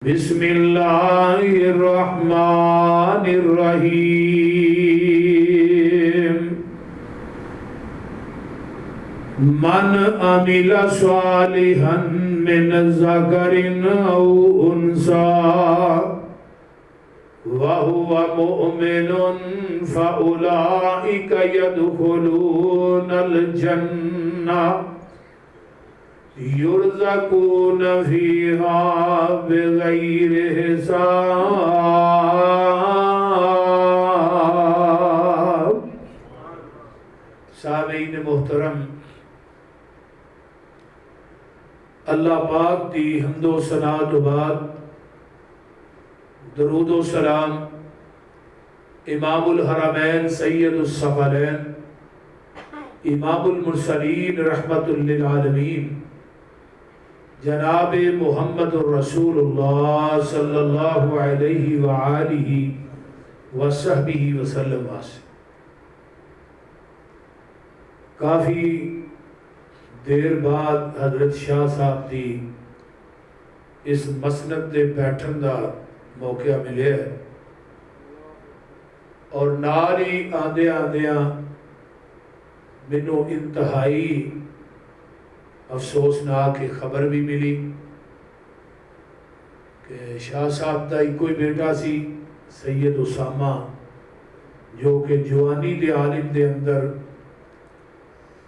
بسم اللہ الرحمن الرحیم من عمل صالحا من ذکر او انثى وهو مؤمن فأولئك يدخلون الجنة یرزقون فیہا بغیر حساب۔ سامعین محترم، اللہ پاک دی حمد و ثنا تو بعد درود و سلام امام الحرمین سید الثقلین امام المرسلین رحمت للعالمین جناب محمد الرسول اللہ صلی اللہ علیہ وآلہ وصحبہ وسلم واسے کافی دیر بعد حضرت شاہ صاحب دی اس مسند دے بیٹھن دا موقع ملے ہے اور ناری آندے آندیاں مینوں انتہائی افسوسناک خبر بھی ملی کہ شاہ صاحب دا ایک کوئی بیٹا سی سید اسامہ جو کہ جوانی دے عالم دے اندر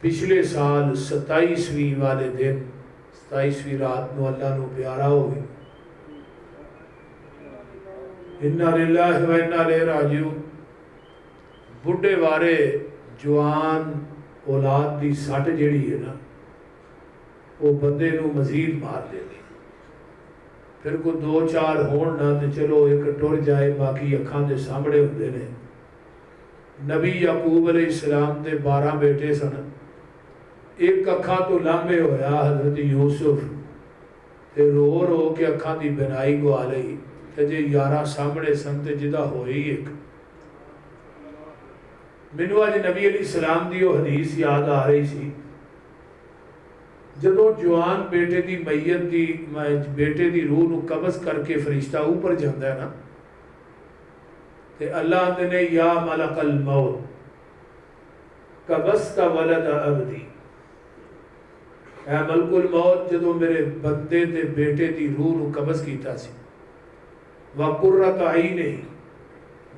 پچھلے سال 27ویں والے دن 27ویں رات نو اللہ نو پیارا ہو گئے۔ انا للہ و انا الیہ راجعون۔ بڈھے وارے جوان اولاد دی سٹ جڑی ہے نا وہ بندے نو مزید مار دے گی، پھر کو دو چار ہون نہ تے چلو ایک ٹر جائے باقی اکھاں دے سامنے ہوندے نے۔ نبی یعقوب علیہ السلام دے 12 بیٹے سن، ایک اکھاں تو لمبے ہویا حضرت یوسف تے رو رو کے اکھاں دی بنائی گوا لئی تے جے 11 سامنے سن تے جدا ہوئی ایک۔ مینوں اج نبی علیہ السلام دی وہ حدیث یاد آ رہی سی، جدو جوان بیٹے دی میت دی بیٹے دی روح نو قبض کر کے فرشتہ اوپر جاندا ہے نا تے اللہ آندے نے یا ملک الموت قبضت ولد عبدی، اے ملک الموت جدو میرے بندے دے بیٹے دی روح نو قبض کیتا سی، وقرۃ عینہ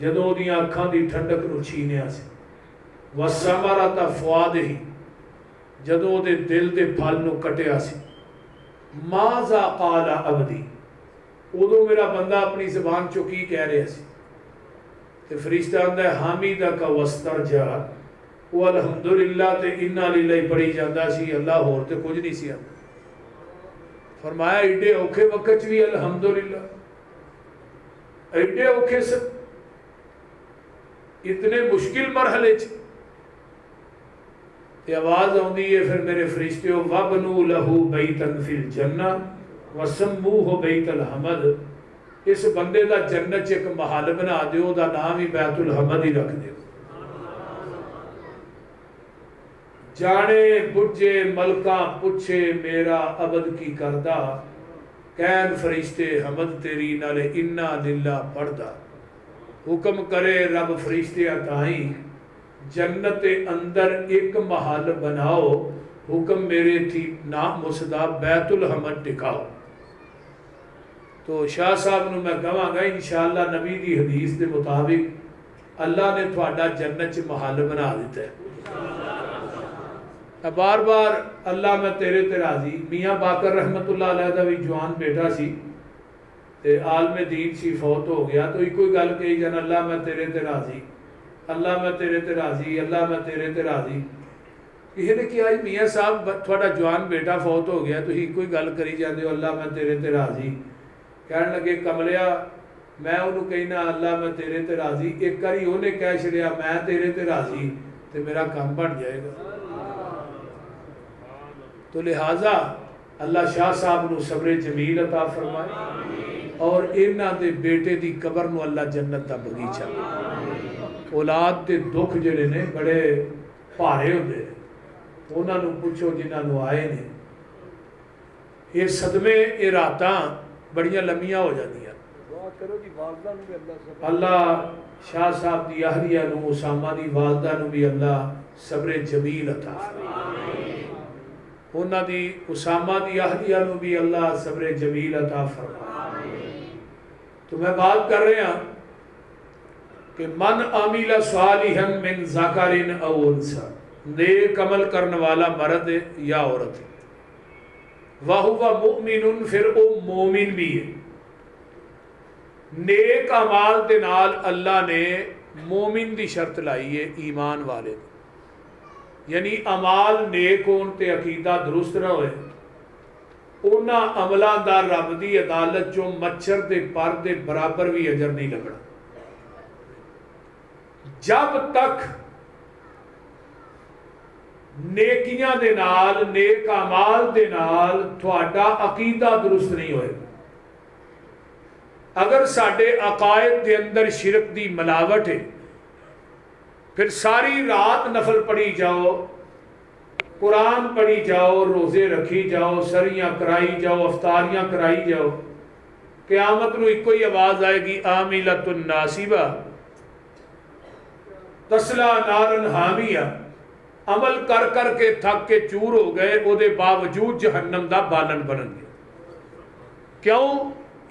جدو دیاں اکھاں دی ٹھنڈک نو چھینیا سی، وثمرۃ فؤادہ جدوں دے دل دے پھل نو کٹیا سی، ماذا قال عبدی ادو میرا بندہ اپنی زبان چو کی کہہ رہا سی تے فرشتہ آندا ہے حمیدک واسترجع، وہ الحمدللہ تے انا للہ پڑھی جاندا سی، اللہ ہور تے کچھ نہیں سی آندا۔ فرمایا ایڈے اوکھے وقت بھی الحمدللہ، ایڈے اوکھے سے اتنے مشکل مرحلے چ تے آواز آندی ہے پھر میرے فرشتیوں وَبْنُوا لَهُ بَيْتًا فِي الْجَنَّةِ وَسَمُّوهُ بَيْتَ الْحَمَدِ، اس بندے دا جنت ایک محل بنا دیو، دا نام ہی بیت الحمد ہی رکھ دیو۔ جانے بجے ملکاں پوچھے میرا عبد کی کردہ، کین فرشتے حمد تیری نالے انا للہ پڑھدا، حکم کرے رب فرشتے اتائیں جنت اندر ایک محل بناؤ، حکم میرے تھی نام مسدا بیت الحمد ٹکاؤ۔ تو شاہ صاحب نو میں کہاں گا انشاءاللہ نبی دی حدیث دے مطابق اللہ نے تھوڑا جنت چ محل بنا دیتا ہے۔ بار بار اللہ میں تیرے تے راضی، میاں باقر رحمت اللہ علیہ دا بھی جوان بیٹا سی تے عالم دین سی، فوت ہو گیا، تو ایک کوئی گل کہی جان اللہ میں تیرے تے راضی، اللہ میں تیرے تے راضی، اللہ میں تیرے تے راضی۔ کسی نے کہا میاں صاحب تھوڑا جوان بیٹا فوت ہو گیا، تو ایک کوئی گل کری جاندے ہو اللہ میں تیرے تے راضی۔ کہنے لگے کملیا میں انہوں کہنا اللہ میں تیرے تے راضی، ایک کاری انہیں کہہ چھڑیا میں تیرے تے راضی تے میرا کام بن جائے گا۔ تو لہٰذا اللہ شاہ صاحب نو صبر جمیل عطا فرمائے اور انہاں دے بیٹے دی قبر نو اللہ جنت دا بغیچہ۔ اولاد دے دکھ جڑے نے بڑے بھارے ہوندے نے، انہاں نو پوچھو جنہاں نو آئے نے، یہ صدمے یہ راتاں بڑیاں لمیاں ہو جاندیاں. اللہ شاہ صاحب دی اہلیہ نو اسامہ دی والدہ نو بھی اللہ صبر جمیل عطا فرمائے. انہاں دی اسامہ دی اہلیہ نو بھی اللہ صبر جمیل عطا فرمائے. تو میں بات کر رہے ہیں کہ من عامل صالحا من ذکر او انثى، نیک عمل کرنے والا مرد ہے یا عورت ہے، وَهُوَ مُؤْمِنٌ، پھر وہ مومن بھی ہے. نیک اعمال دے نال اللہ نے مومن دی شرط لائی ہے، ایمان والے دی. یعنی اعمال نیک ہون تے عقیدہ درست نہ ہوئے، اونا عملاں دا رب دی عدالت جو مچھر دے پر دے برابر بھی اجر نہیں لگنا. جب تک نیکیاں دے نال، نیک اعمال دے نال تھوڑا عقیدہ درست نہیں ہوئے. اگر ساڈے عقائد دے اندر شرک دی ملاوٹ ہے، پھر ساری رات نفل پڑھی جاؤ، قرآن پڑھی جاؤ، روزے رکھی جاؤ، سریاں کرائی جاؤ، افطاریاں کرائی جاؤ، قیامت نو ایک کوئی آواز آئے گی عاملۃ ناصبہ تسلا نارن حامیہ. عمل کر کر کے تھک کے چور ہو گئے، او دے باوجود جہنم دا بالن بنن گے. کیوں؟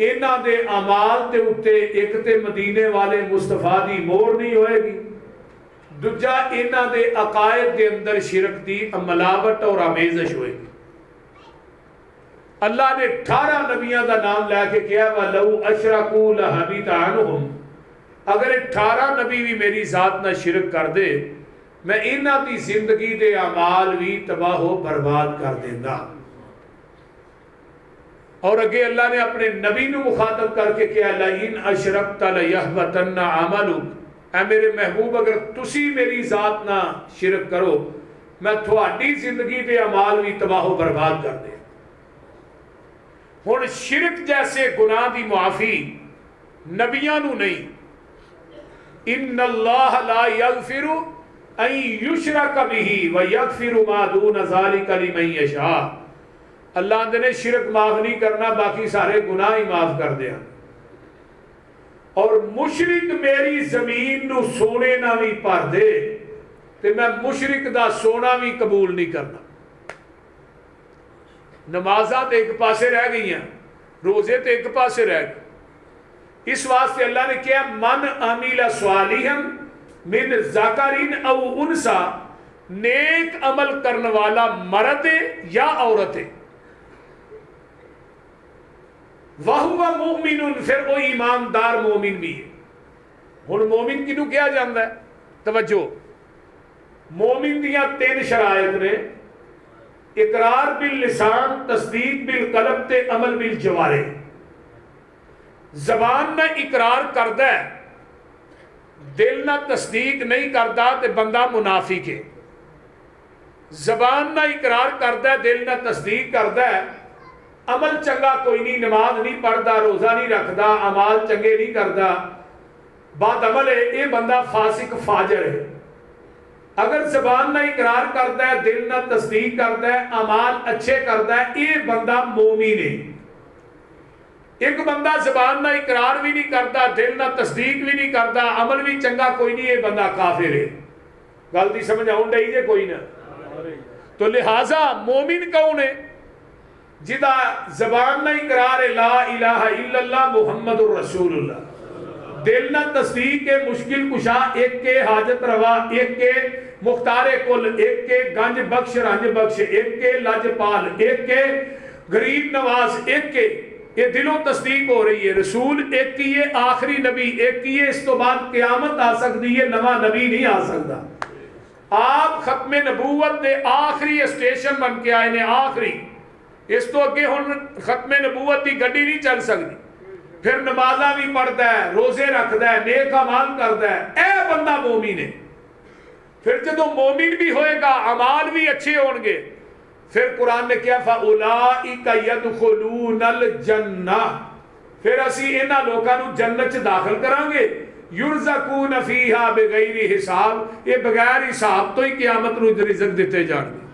انہاں دے اعمال تے اتے ایک تے مدینے والے مصطفیٰ دی مور نہیں ہوئے گی، دوجا انہاں دے عقائد دے اندر شرک دی ملاوٹ اور آمیزش ہوئے گی. اللہ نے 18 نبیوں دا نام لے کے کیا وَلَوْ أَشْرَكُوا لَحَبِطَ عَنْهُمْ، اگر 18 نبی بھی میری ذات نہ شرک کر دے، میں انہاں دی زندگی دے اعمال بھی تباہ و برباد کر دیں گا. اور اگے اللہ نے اپنے نبی نو مخاطب کر کے کیا لَإِنْ أَشْرَكْتَ لَيَحْبَطَنَّ عَمَلُكَ، اے میرے محبوب اگر تسی میری ذات نہ شرک کرو، میں تھوڑی زندگی دے اعمال بھی تباہ و برباد کر دیں. ہن شرک جیسے گناہ دی معافی نبیاں نو نہیں. ان اللہ لا یغفر ان یشرک بہ ویغفر ما دون ذلک لمن یشاء. اللہ دے نے شرک معاف نہیں کرنا، باقی سارے گناہ ہی معاف کر دیا. اور مشرک میری زمین نو سونے نہ بھی بھر دے تے میں مشرک دا سونا بھی قبول نہیں کرنا. نمازاں تے ایک پاسے رہ گئی ہیں، روزے تے ایک پاسے رہ گئے. اس واسطے اللہ نے کیا من عامل صالحا من ذکر او انثى، نیک عمل کرنے والا مرد ہے یا عورت ہے، وَهُوَ مُؤْمِنٌ، پھر وہ ایماندار مومن بھی ہے. ہن مومن کنوں کیا جاندا ہے؟ توجہ، مومن دیاں 3 شرائط نے: اقرار باللسان، تصدیق بالقلب تے عمل بالجوارح. زبان نہ اقرار کردا ہے، دل نہ تصدیق نہیں کردا تے بندہ منافق ہے. زبان نہ اقرار کردا ہے، دل نہ تصدیق کردا ہے، عمل چنگا کوئی نہیں، نماز نہیں پڑھدا، روزہ نہیں رکھدا، اعمال چنگے نہیں کردا، بد عمل ہے، یہ بندہ فاسق فاجر ہے. اگر زبان نہ اقرار کردا ہے، دل نہ تصدیق کردا ہے، اعمال اچھے کردا ہے، یہ بندہ مومن ہے. ایک بندہ زبان نہ اقرار بھی نہیں کرتا، دل نہ تصدیق بھی نہیں کرتا، عمل بھی چنگا کوئی نہیں، یہ بندہ کافر ہے. گل دی سمجھ آؤں ڈئی جے کوئی نہ؟ تو لہٰذا مومن کون ہے؟ جدا زبان نہ اقرار ہے لا الہ الا اللہ محمد الرسول اللہ، دل نہ تصدیق کے مشکل کشا ایک کے، حاجت روا ایک کے، مختار کل ایک کے، گنج بخش رنج بخش ایک کے، لج پال ایک کے، غریب نواز ایک کے. یہ دلوں تصدیق ہو رہی ہے، رسول ایک ہی ہے، آخری نبی ایک ہی ہے، اس تو بعد قیامت آ سکتی ہے، نواں نبی نہیں آ سکتا. آپ ختم نبوت دے آخری اسٹیشن بن کے آئے نے، آخری. اس تو اگے ہن ختم نبوت دی گڈی نہیں چل سکتی. پھر نمازاں بھی پڑھتا ہے، روزے رکھتا ہے، نیک اعمال کرتا ہے، اے بندہ مومن ہے. پھر جدو مومن بھی ہوئے گا، اعمال بھی اچھے ہون گے، پھر قرآن نے کیا فَأُولَٰئِكَ يَدْخُلُونَ الْجَنَّةَ، پھر اسی انہاں لوکاں نوں جنت چ داخل کران گے. يُرْزَقُونَ فِيهَا بِغَيْرِ حساب، یہ بغیر حساب تو ہی قیامت نوں رزق دیتے جان گے.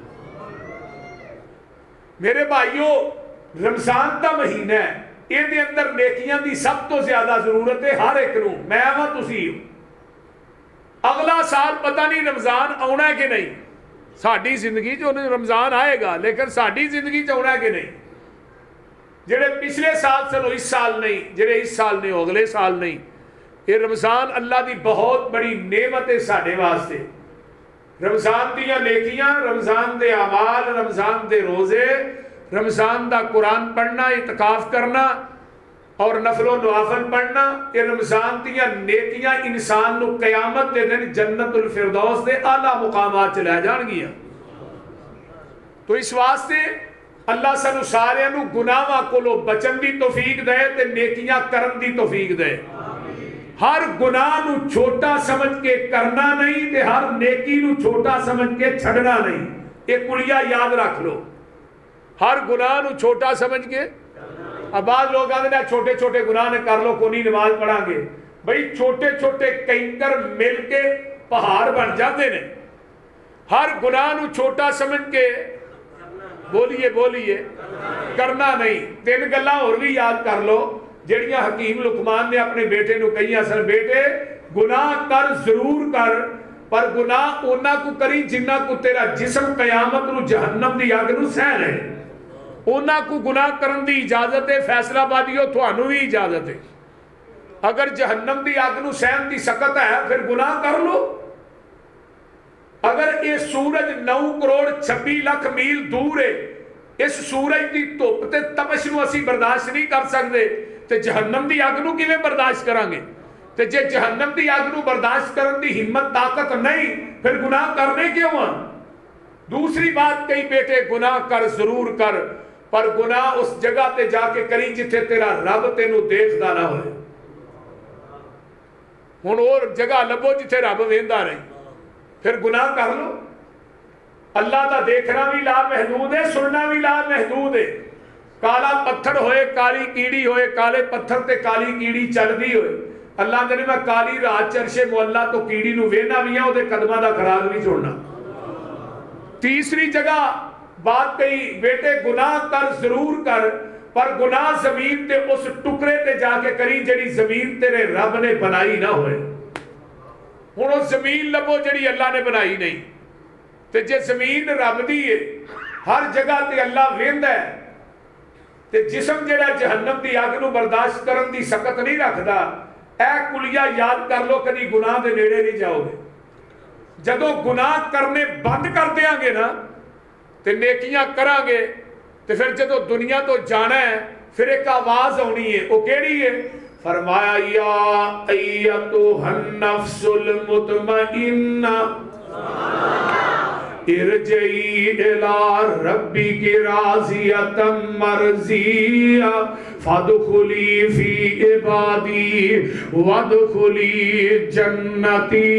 میرے بھائیو، رمضان دا مہینہ ہے، یہ دے اندر نیکیاں دی سب تو زیادہ ضرورت ہے ہر ایک نو. میں آواں تسی اگلا سال پتہ نہیں رمضان آنا ہے کہ نہیں. ساری زندگی جو رمضان آئے گا لیکن ساری زندگی آنا ہے کہ نہیں. جڑے پچھلے سال چلو اس سال نہیں, جڑے اس سال نہیں اگلے سال نہیں. یہ رمضان اللہ دی بہت بڑی نعمت ہے ساڈے واسطے. رمضان دیاں نیکیاں, رمضان دے اعمال, رمضان دے روزے, رمضان دا قرآن پڑھنا, اعتکاف کرنا اور نفل و نوافل پڑھنا, یہ رمضان دیاں نیکیاں انسان نو قیامت دے دن جنت الفردوس دے اعلیٰ مقامات چلے جان گیا. تو اس واسطے اللہ سانو سارے نو گناہاں کولو بچن دی توفیق دے تے نیکیاں کرن دی توفیق دے. ہر گناہ نو چھوٹا سمجھ کے کرنا نہیں تے ہر نیکی نو چھوٹا سمجھ کے چھڑنا نہیں. یہ کلیہ یاد رکھ لو. ہر گناہ نو چھوٹا سمجھ کے, اب بعض لوگ آتے ہیں چھوٹے چھوٹے گناہ نے کر لو کونی نماز پڑھا گے. بھئی چھوٹے چھوٹے کنکر مل کے پہاڑ بن جاتے ہیں. ہر گناہ نو چھوٹا سمجھ کے بولیے کرنا نہیں. 3 گلاں اور بھی یاد کر لو جڑیاں حکیم لقمان نے اپنے بیٹے نو کہی. اصل بیٹے گناہ کر ضرور کر, پر گناہ اونا کو کری جنہ کو تیرا جسم قیامت نو جہنم دی اگ نو سہ لے. اونا کو گناہ کرن دی اجازت ہے. فیصلہ بادیو تھانوں بھی اجازت ہے. اگر جہنم دی اگ نو سہن دی سکت ہے پھر گناہ کر لو. اگر یہ سورج 9 کروڑ 26 لاکھ میل دور ہے, اس سورج دی دھوپ تے تپش نو اسی برداشت نہیں کر سکتے تے جہنم دی اگ نو کیویں برداشت کران گے؟ تے جے جہنم دی اگ نو برداشت کرن دی ہمت طاقت نہیں پھر گناہ کرنے کیوں ہیں؟ دوسری بات کئی بیٹے گناہ کر ضرور کر, پر گناہ اس جگہ تے جا کے کری جتھے تیرا رب تینوں دیکھدا نہ ہوئے. ہن اور جگہ لبو جتھے رب ویندا رہے, پھر گناہ کر لو. اللہ دا دیکھنا بھی لا محدود ہے, سننا بھی لا محدود ہے. کالا پتھر ہوئے, کالی کیڑی ہوئے, کالے پتھر تے کالی کیڑی چل دی ہوئے, اللہ نے میں کالی رات چرشے مولا تو کیڑی نو وینا بھی ہیں, وہ دے قدمہ دا خراج نہیں چھوڑنا. تیسری جگہ بات کہی بیٹے گناہ کر ضرور کر, پر گناہ زمین تے اس ٹکرے تے جا کے کری جڑی زمین تیرے رب نے بنائی نہ ہوئے. ہن اس زمین لبو جڑی اللہ نے بنائی نہیں. تے جے زمین رب دی ہے, ہر جگہ تے اللہ ویندا ہے, تے جسم جڑا جہنم دی اگ نو برداشت کرن دی سکت نہیں رکھدا. اے کلیہ یاد کر لو, کدی گناہ دے نیڑے نہیں جاؤ گے. جدوں گناہ کرنے بند کر دیاں گے نا تے نیکیاں کران گے, تے پھر جدوں دنیا تو جانا ہے پھر ایک آواز ہونی ہے. وہ کیڑی ہے؟ فرمایا یا ایتھا النفس المطمئنہ ارجعی الی ربک راضیۃ مرضیہ فادخلی فی عبادی وادخلی جنتی.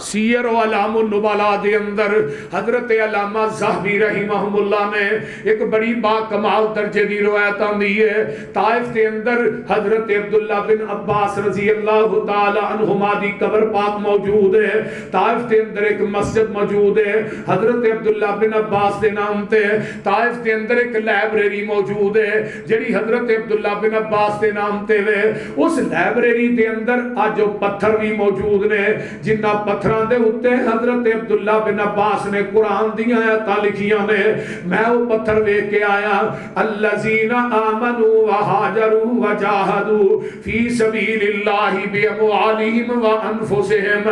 سیر و علام النبلاء دے اندر حضرت علامہ ذہبی رحمہ اللہ نے ایک بڑی با کمال درجے دی روایت آندی ہے. طائف دے اندر حضرت عبداللہ بن عباس رضی اللہ تعالی عنہما دی قبر پاک موجود ہے. طائف دے اندر ایک مسجد موجود ہے حضرت عبداللہ بن عباس دے نام تے. طائف دے اندر ایک لائبریری موجود ہے جڑی حضرت عبداللہ بن عباس دے نام تے وے. اس لائبریری دے اندر آج جو پتھر بھی موجود نے, جنہ پتھر دے اتے حضرت عبداللہ بن عباس نے قرآن دیاں آیاتاں لکھیاں نے. میں وہ پتھر ویکھ کے آیا, الذین آمنوا وہاجروا وجاہدوا فی سبیل اللہ باموالہم وانفسہم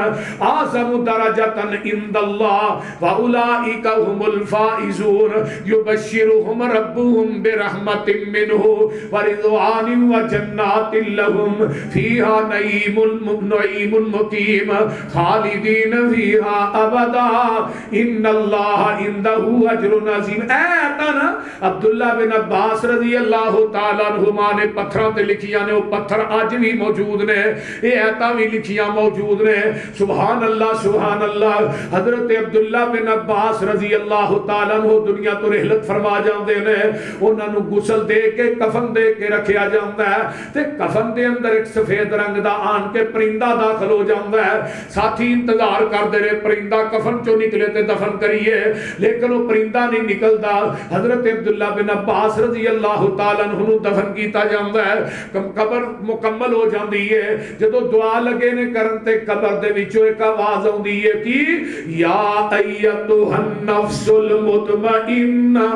اعظم درجۃ عند اللہ واولئک هم الفائزون یبشرہم ربہم برحمت منہ ورضوان وجنات لہم فیہا نعیم مقیم خالدین فیہا ابدا ان اللہ عندہ اجر عظیم. نا عبداللہ بن عباس رضی اللہ تعالیٰ عنہما نے پتھراں تے لکھیاں نے. وہ پتھر آج بھی موجود نے, یہ ایتاں بھی لکھیاں موجود نے. سبحان اللہ سبحان اللہ. حضرت عبداللہ بن عباس رضی اللہ تعالیٰ عنہ دنیا تو رحلت فرما جاندے نے. انہاں نو غسل دے کے کفن دے کے رکھیا جاندا ہے, تے کفن دے اندر ایک سفید رنگ دا آن کے پرندہ داخل ہو جاندا ہے. ساتھی انتظار کر دے رہے پرندہ کفن چو نکلے تے دفن کریے، لیکن وہ پرندہ نہیں نکلدا۔ حضرت عبداللہ بن عباس رضی اللہ تعالیٰ عنہ دفن کیتا جاندا ہے، قبر مکمل ہو جاندی ہے، جدو دعا لگے نے کرن تے قبر دے وچوں ایک آواز آوندی ہے کہ یا ایتھا النفس المطمئنہ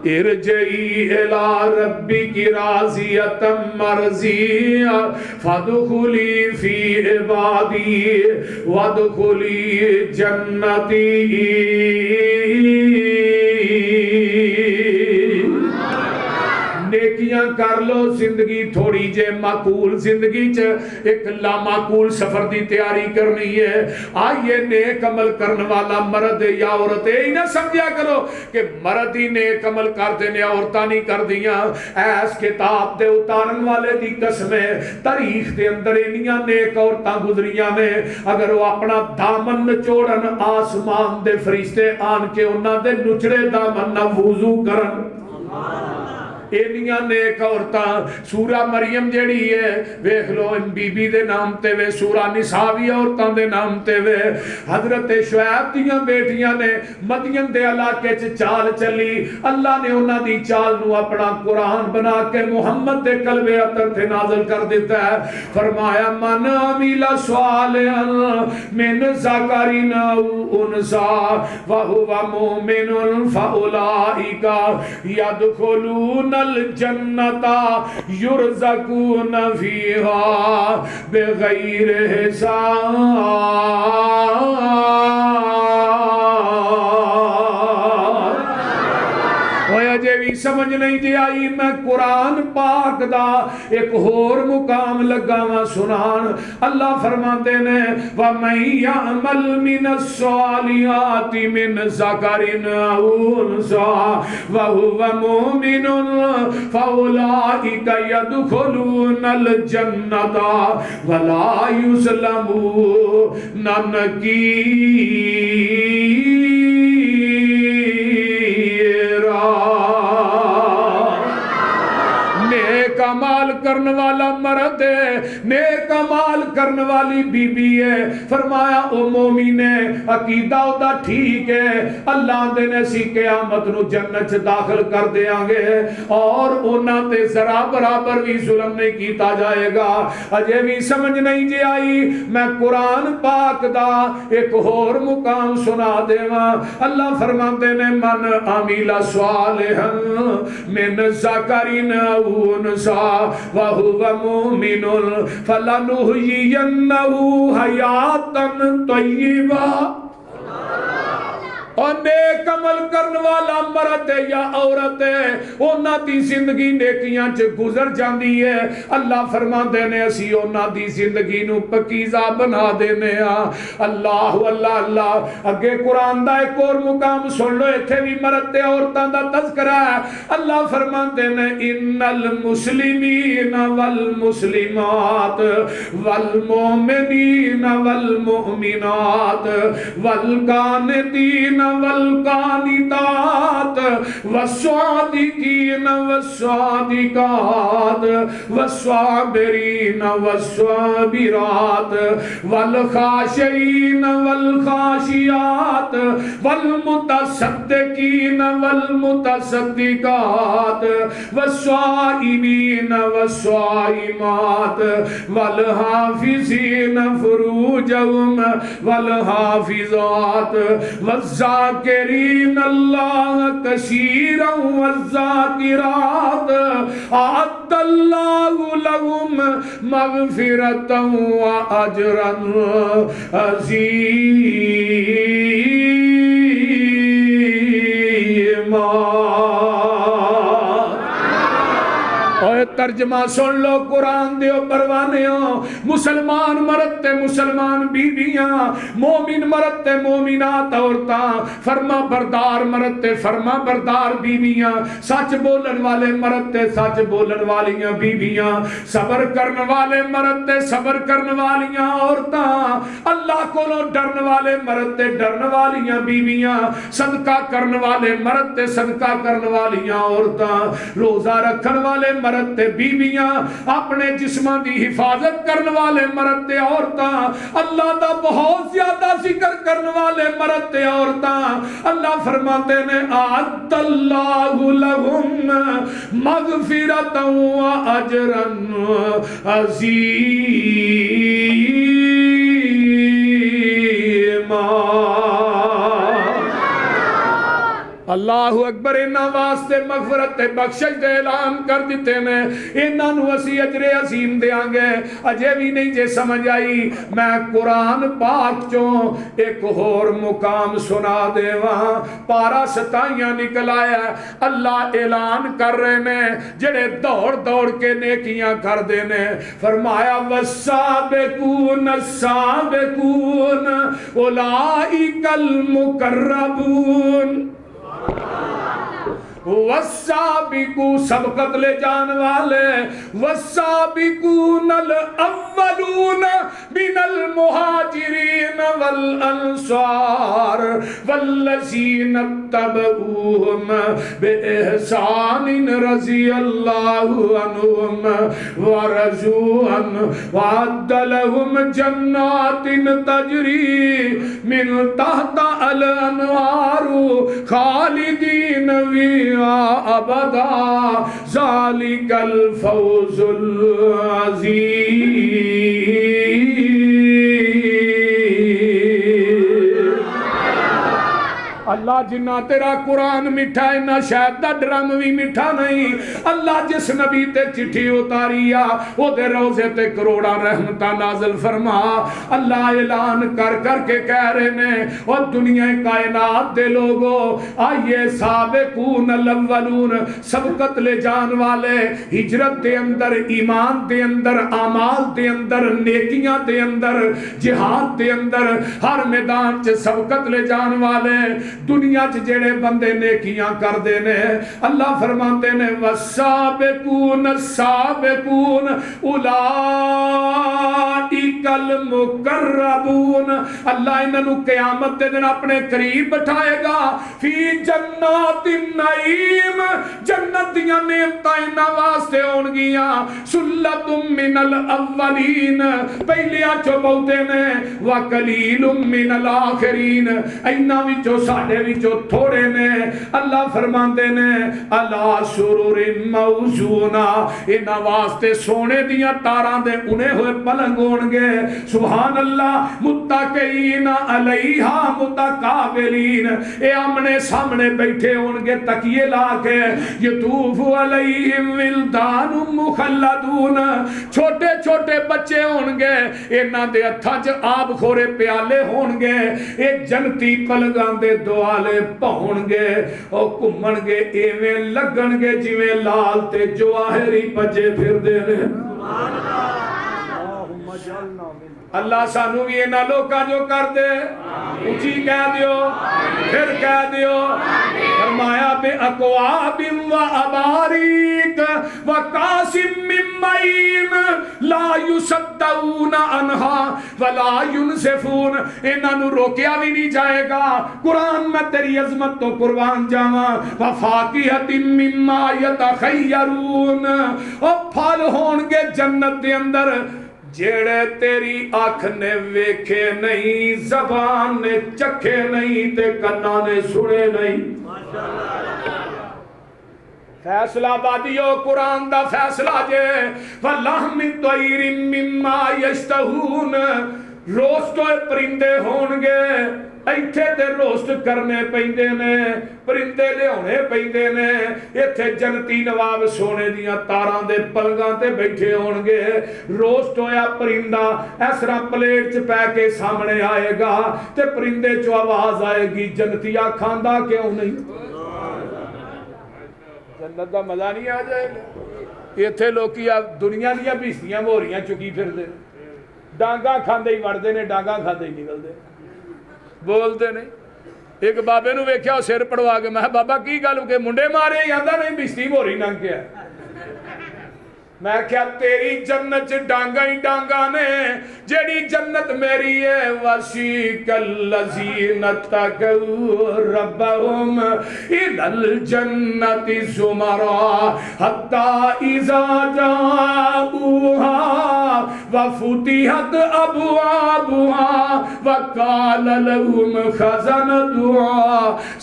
ارجعی الی ربک راضیۃ مرضیہ فادخلی فی عبادی وادخلی جنتی۔ نیکیاں کر لو، زندگی تھوڑی جے معقول زندگی چ ایک لامعقول سفر دی تیاری کرنی ہے۔ آئیے نیک عمل کرنے والا مرد یا عورت ہی نہ سمجھا کرو کہ مرد ہی نیک عمل کرتے نے عورتاں نہیں کر دیاں۔ ایس کتاب دے اتارن والے دی قسمیں تاریخ دے اندر انیاں نیک عورتاں گزریاں نے، اگر وہ اپنا دامن نچوڑن آسمان دے فرشتے آن کے انہاں دے نچڑے دامن نہ وضو کرن۔ اینیاں نیک عورتاں، سورہ مریم جیڑی ہے ویکھ لو بی بی دے نام تے وے، سورہ نساء بھی عورتاں دے نام تے وے۔ حضرت شعیب دیاں بیٹیاں نے مدین دے علاقے چ چال چلی، اللہ نے انہاں دی چال نو اپنا قرآن بنا کے محمد دے قلبِ اطہر تے نازل کر دیتا ہے۔ فرمایا من عمل صالحا من ذکر او انثی وہو مؤمن فاولئک یدخلون الجنتا یرزقون فیہا بغیر حساب۔ جے بھی سمجھ نہیں جے آئی میں قرآن پاک دا ایک اور مقام لگاواں سنان۔ اللہ فرماتے نے وَمَن يَعْمَلْ مِنَ الصَّالِحَاتِ مِنْ ذَكَرٍ أَوْ أُنثَىٰ وَهُوَ مُؤْمِنٌ فَأُولَٰئِكَ يَدْخُلُونَ الْجَنَّةَ وَلَا يُظْلَمُونَ نیک عمل کرنے والا مرد ہے، نیک عمل کرنے والی بی بی ہے۔ فرمایا او مومن ہے، عقیدہ دا ٹھیک ہے، اللہ دے نے سی قیامت نو جنت چ داخل کر دیاں گے اور انہاں تے ذرا برابر بھی ظلم نہیں کیتا جائے گا۔ اجے بھی سمجھ نہیں جے آئی میں قرآن پاک دا ایک اور مقام سنا دیواں۔ اللہ فرماتے نے من عمل صالحا من ذکر او انثی وَهُوَ مُؤْمِنٌ فَلَنُحْيِيَنَّهُ حَيَاةً طَيِّبَةً۔ اور نیک عمل کرنے والا مرد ہے یا عورت ہے انہاں دی زندگی نیکیاں چ گزر جاندی ہے۔ اللہ فرماندے نے اسی انہاں دی زندگی نو پکیزہ بنا دینے ہاں۔ اللہ اللہ اللہ اگے قرآن دا ایک اور مقام سن لو، ایتھے بھی مرد تے عورتاں دا تذکرہ ہے۔ اللہ فرماندے نے ان المسلمین والمسلمات والمؤمنین والمؤمنات والقانتین والقانتات والصادقین والصادقات والصابرین والصابرات والخاشعین والخاشعات والمتصدقین والمتصدقات والصائمین والصائمات والحافظین فروجهم والحافظات والذاکرین اللہ کثیرا والذاکرات اعد اللہ لهم مغفرتا واجرا عظیما۔ ترجمہ سن لو قرآن دیو پروانیوں، مسلمان مرد تے مسلمان بیویاں، مومن مرد تے مومنات عورتاں، فرما بردار مرد تے فرما بردار بیویاں، سچ بولن والے مرد تے سچ بولن والیاں بیویاں، صبر کرن والے مرد تے صبر کرن والیاں عورتاں، اللہ کولوں ڈرن والے مرد تے ڈرن والیاں بیویاں، صدقہ کرن والے مرد تے صدقہ کرن والیاں عورتاں، روزہ رکھن والے مرد تے بیبیاں اپنے جسماں دی حفاظت کرن والے مرد تے عورتاں اللہ دا بہت زیادہ ذکر کرن والے مرد تے عورتاں اللہ فرماتے نے اعد اللہ لہم مغفرۃ و اجرا عظیما اللہ اکبر انہاں واسطے مغفرت تے بخشش دے اعلان کر دیتے نے انہاں نو اسی اجر عظیم دیاں گے اجے بھی نہیں جے سمجھ آئی میں قرآن پاک چوں ایک اور مقام سنا دیواں پارا 27 نکل آیا اللہ اعلان کر رہے نے جڑے دوڑ دوڑ کے نیکیاں کر دے نے فرمایا والسابقون السابقون اولئک المقربون والسابقو سبقت لے جان والے والسابقون الاولون من المہاجرین والانصار والذین اتبعوہم بإحسان رضی اللہ عنہم ورضوا عنہ وعد لہم جنات تجری من تحت الانہار خالدین ابدا ذالک الفوز العظیم اللہ جنہ تیرا قرآن میٹھا ہے نہ شاید دا ڈرم بھی میٹھا نہیں اللہ جس نبی تے چٹھی اتاریا او دے روزے تے کروڑا رحمتہ نازل فرما اللہ اعلان کر کر کے کہہ رہے نے اور دنیا کائنات دے لوگوں آئیے سابقون الاولون سبقت لے جان والے ہجرت دے اندر ایمان دے اندر اعمال دے اندر نیکیاں دے اندر جہاد دے اندر ہر میدان چ سبقت لے جان والے دنیا چ جڑے بندے نیکیاں کر دے نے اللہ فرماتے نے والسابقون السابقون اولئک المقربون اللہ انہوں قیامت دے دن اپنے قریب بٹھائے گا فی جنات النعیم جنت دیاں نعمتاں انہاں واسطے ہون گیاں سلۃ من الاولین پہلیاں چو بہتے نے وقلیل من الاخرین انہاں وچوں ساڈے وچوں تھوڑے نے اللہ فرماندے نے الا سرور موزونہ انہاں واسطے سونے دیاں تاراں دے انے ہوئے پلنگ ہون گے سبحان اللہ متقین علیہا متقابلین اے آمنے سامنے بیٹھے ہون گے تکیے لا کے یطوف علیہم ولدان مخلدون چھوٹے چھوٹے بچے ہون گے انہاں دے ہتھاں چ آب خورے پیالے ہون گے اے جنتی پلنگاں دے دوالے پہن گے اور کمن گے ایویں لگن گے جویں لال تے جواہری پجے پھر دے نے اللہ سانو بھی اینا لوکاں جو کر دے اچھی کہہ دیو پھر کہہ دیو فرمایا بے اقواب و اباریک و قاسم من معین لا یصدعون عنہا ولا ینزفون انہاں نو روکیا بھی نہیں جائے گا قرآن میں تیری عظمت تو قربان جاواں وفاقیہت مما یتخیرون اور پھل ہون گے جنت دے اندر جیڑے تیری آنکھ نے ویکھے نہیں زبان نے چکھے نہیں تے کنا نے سنے نہیں فیصلہ بادیو قرآن دا فیصلہ جے وَلَحْمِ طَيْرٍ مِّمَّا يَشْتَهُونَ روسٹوئے پرندے ہون گے ایتھے تے روسٹ کرنے پیندے نے پرندے لے ہونے پیندے نے ایتھے جنتی نواب سونے دیاں تاراں دے پلگاں تے بیٹھے ہون گے روسٹ ہویا پرندہ ایسرا پلیٹ چ پے کے سامنے آئے گا تے پرندے چو آواز آئے گی جنتیا کھاندا کیوں نہیں جنت دا مزہ نہیں آ جائے گا ایتھے لوکی دنیا دیاں بھیستیاں موریاں چکی پھر دے ڈانگاں کھاندے ہی وڑدے نے ڈانگاں کھاندے ہی نکلدے بولتے نہیں ایک بابے نو ویکھیا سر پڑوا کے میں بابا کی گل کہ منڈے مارے آندا نہیں بستی موری ننگ کے میں کیا تیری جنت ڈانگا ہی ڈانگا نے جیڑی جنت میری ہے وسیق الذین اتقوا ربهم الی الجنت زمرا حتی اذا جاؤوها وفتحت ابوابها وقال لهم خزنتها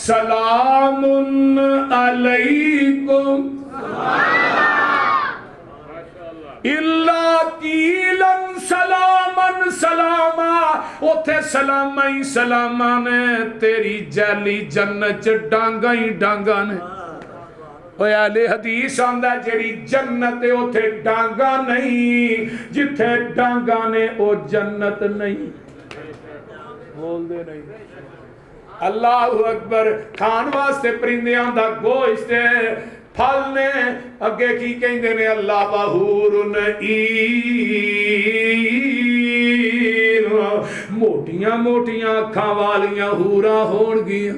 سلام علیکم اللہ قیلن سلامن سلاما اتھے سلاما ہی سلاما نے تیری جیلی جنت ڈانگا ہی ڈانگا نے اوہ اہل حدیث آندہ جیڑی جنت اتھے ڈانگا نہیں جتھے ڈانگا نے او جنت نہیں بول دے نہیں اللہ اکبر کھان واسطے پرندیاں دا گوشت پھل نے اگے کی کہیں دینے اللہ وحورن عین موٹیاں موٹیاں کھاں والیاں ہورا ہون گیا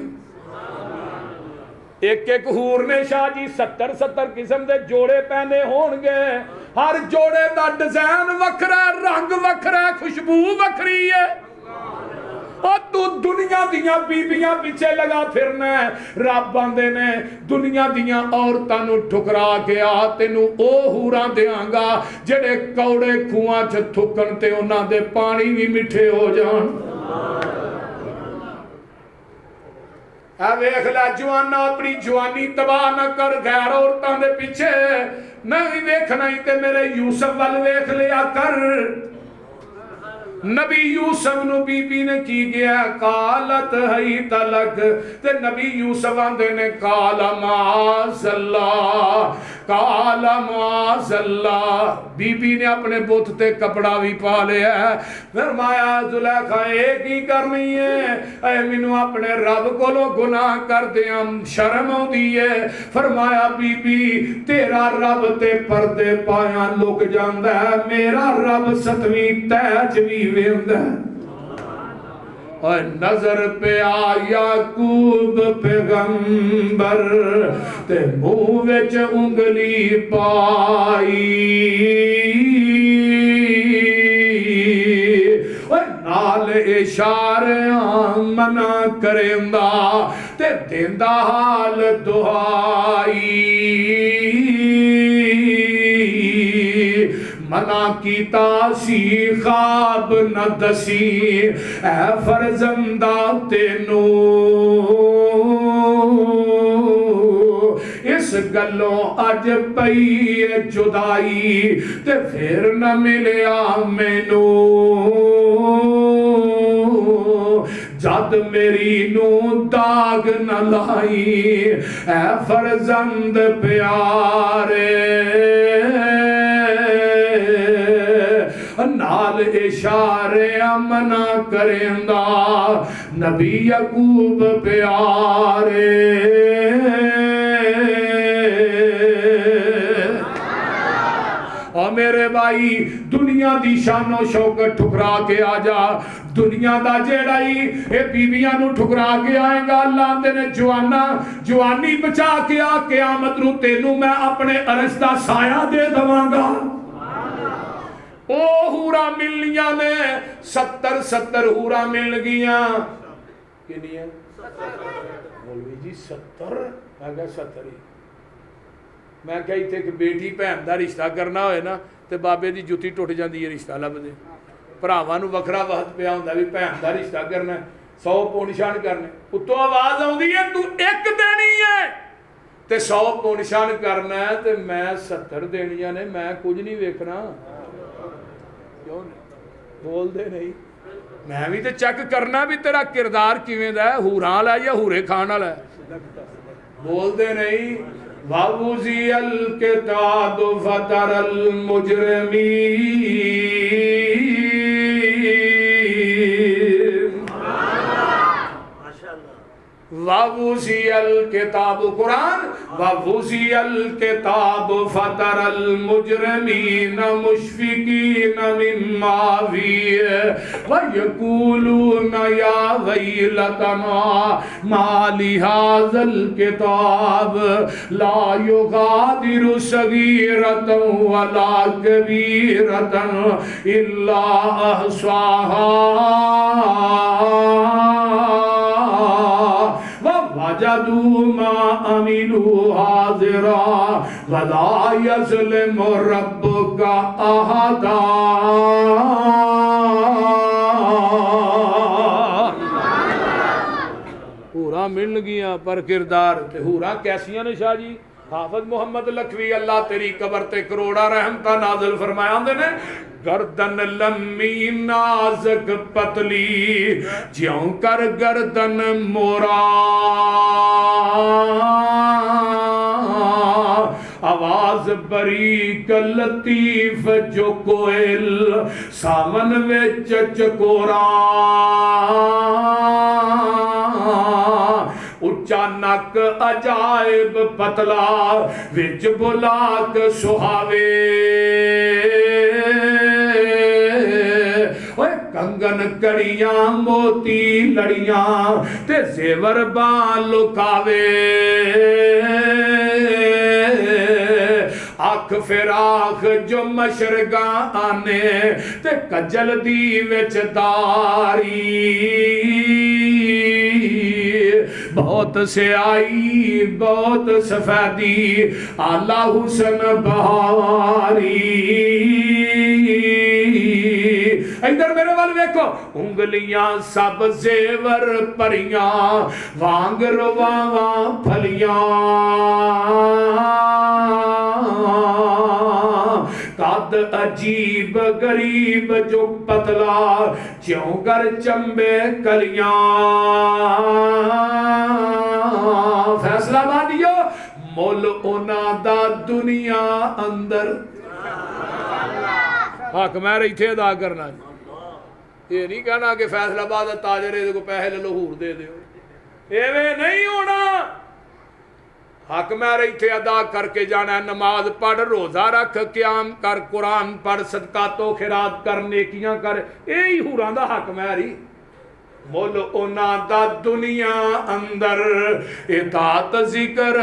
ایک ایک ہور نے شاہ جی 70 قسم دے جوڑے پہنے ہون گے ہر جوڑے دا ڈیزائن وکھرا رنگ وکھرا خوشبو وکھری ہے اور تو دنیا دیاں بیبیاں پیچھے لگا پھرنا ہے رب باندے نے دنیا دیاں عورتاں نو ٹھکرا کے آتے نو او ہوراں دیاں گا جڑے کوڑے کھواں چھ تھکن تے انہاں دے پانی بھی مٹھے ہو جان اے ویکھ لے جوانا اپنی جوانی تباہ نہ کر غیر عورتاں دے پیچھے نہیں ویکھنا ہی تے میرے یوسف وال ویکھ لیا کر نبی یوسف نو بی بی نے کی گیا قالت ہی تلک تے نبی یوسف آندے نے قال معاذ اللہ بی بی نے اپنے بت تے کپڑا بھی پا لیا ہے فرمایا زلیخا ایک ہی کرنی ہے اے منو اپنے رب کو لو گناہ کر دیاں شرم ہو دیئے فرمایا بی بی تیرا رب تے پردے پایاں لک جاندہ ہے میرا رب ستویں تیج بھی ویندہ ہے اور نظر پہ یعقوب پیغمبر تے منہ وچ انگلی پائی اور نال اشاریاں منع کریندا تے دیندا حال دعائی منع کیتا سی خواب نہ دسی اے فرزندہ تینو اس گلوں اج پئی جدائی تے پھر نہ ملیا مینو جد میری نو داغ نہ لائی اے فرزند پیارے نال اشارے منع کریندا نبی یعقوب پیارے اور میرے بھائی دنیا دی شان و شوکت ٹھکرا کے آ جا دنیا دا جیڑائی اے بیویاں نو ٹھکرا کے آئے گا اللہ دے نے جوانی بچا کے آ قیامت نو تینو میں اپنے عرش دا سایہ دے دواں گا او ہورا ملنیاں نے 70 ہورا مل گیاں کنی ہے مولوی جی 70 میں کہا 70 ہی میں کہی تھے کہ بیٹی بہن دا رشتہ کرنا ہوئے نا تے بابے دی جُتی ٹوٹ جاندی ہے رشتہ لب دے بھراواں نو وکھرا وقت پیا ہوندا بھی بہن دا رشتہ کرنا 100 پون نشان کرنے اتوں آواز آوندی ہے تو ایک دینی ہے تے 100 پون نشان کرنا ہے تے میں 70 دینیاں نے میں کچھ نہیں ویکھنا کیوں بول دے نہیں میں بھی تے چیک کرنا بھی تیرا کردار کیویں دا ہے ہوراں والا یا ہورے کھان والا ہے بول دے نہیں وَوُزِيَ الْكِتَابُ فَتَرَ الْمُجْرِمِينَ وَوُزِيَ الْكِتَابُ قرآن وَوُزِيَ الْكِتَابُ فَتَرَى الْمُجْرِمِينَ مُشْفِقِينَ مِمَّا فِيهِ وَيَقُولُونَ يَا وَيْلَتَنَا مَا لِهَذَا الْكِتَابِ لَا يُغَادِرُ صَغِيرَةً وَلَا كَبِيرَةً إِلَّا أَحْصَاهَا وَوَجَدُوا مَا عَمِلُوا حَاضِرًا وَلَا يَظْلِمُ رَبُّكَ أَحَدًا۔ ہورا مل گیا پر کردار تے ہورا کیسیاں نے شاہ جی؟ حافظ محمد لکھوی اللہ تیری قبر تے کروڑا رحمتہ نازل فرمایا آندے نے گردن لمی نازک پتلی جیوں کر گردن مورا آواز بریک لطیف جو کوئل سامن وچ چکورا اچانک عجائب پتلا وچ بلاک سہاوے کنگن کڑیاں موتی لڑیاں تے زیور بال لکاوے آنکھ فراخ جو مشرقاں آنے تے کجل دی وچ داری بہت سیائی بہت سفیدی آلہ حسن بہاری ادھر میرے وال ویکھو انگلیاں سب زیور پریاں وانگ رواں پھلیاں قد عجیب غریب جو پتلا چوں گر چمبے کلیاں فیصلہ بانیو مول اونا دا دنیا اندر حق میں رہی تھے ادا کرنا یہ نہیں کہنا کہ فیصلہ آباد تاجر کو پیسے لے لو ہور دے دیو ایویں نہیں ہونا حق میں رہی تھے ادا کر کے جانا ہے نماز پڑھ روزہ رکھ قیام کر قرآن پڑھ صدقات و خیرات کر نیکیاں کر یہی ہوراں دا حق میں رہی مول اونا دا دنیا اندر اطاعت ذکر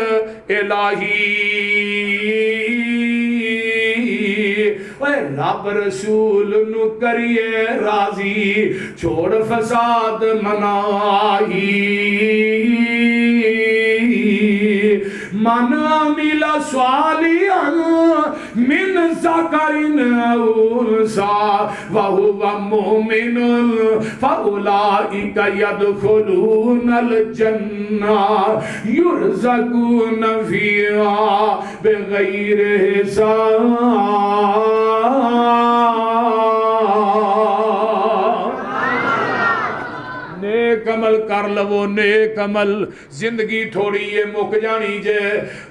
الہی رب رسول نو کریے راضی چھوڑ فساد مناہی من عمل صالحا من ذکر او انثى وهو مؤمن فاولئک يدخلون الجنہ یرزقون فیہا بغیر حساب۔ نیک عمل کر لو نیک عمل زندگی تھوڑی یہ مک جانی جے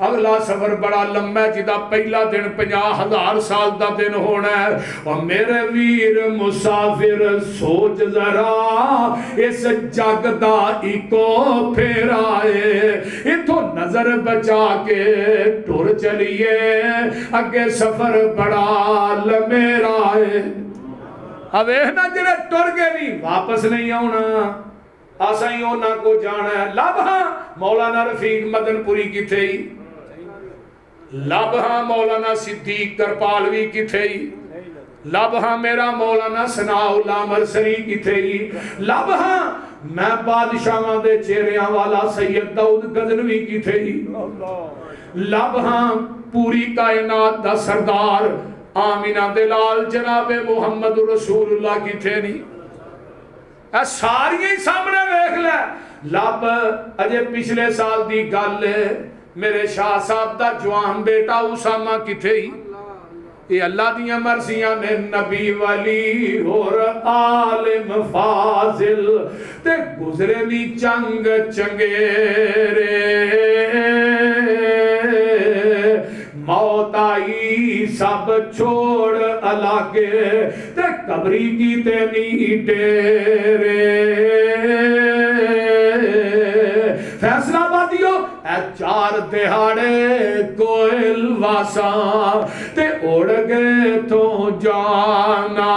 اگلا سفر بڑا لمبا جدا پہلا دن 50,000 سال دا دن ہونا ہے اور میرے ویر مسافر سوچ ذرا اس جگ دا ایکو پھیرائے اتھو نظر بچا کے ٹور چلیے اگے سفر بڑا لمیرا ہے اب اینا جنہیں ٹر گئے نہیں واپس نہیں آنا آسائیں اونا کو جانا ہے لبہا مولانا رفیق مدن پوری کی تھے لبہا مولانا صدیق کرپالوی کی تھے لبہا میرا مولانا ثناء اللہ مرسری کی تھے لبہا میں بادشاہ دے چہریاں والا سید داؤد غزنوی کی تھے لبہا پوری کائنات دا سردار آمینہ دلال جناب محمد رسول اللہ کی تھے نہیں اے ساری ہی سامنے دیکھ لے لب اجے پچھلے سال دی گل میرے شاہ صاحب دا جوان بیٹا اسامہ کی تھے ہی یہ اللہ دیاں مرضیاں نے نبی ولی اور عالم فاضل تے گزرے نی چنگ چنگیرے موت آئی سب چھوڑ علاقے تے قبری کی تینی ڈیرے اے چار دہاڑے کوئل واسا تے اڑ گئے تو جانا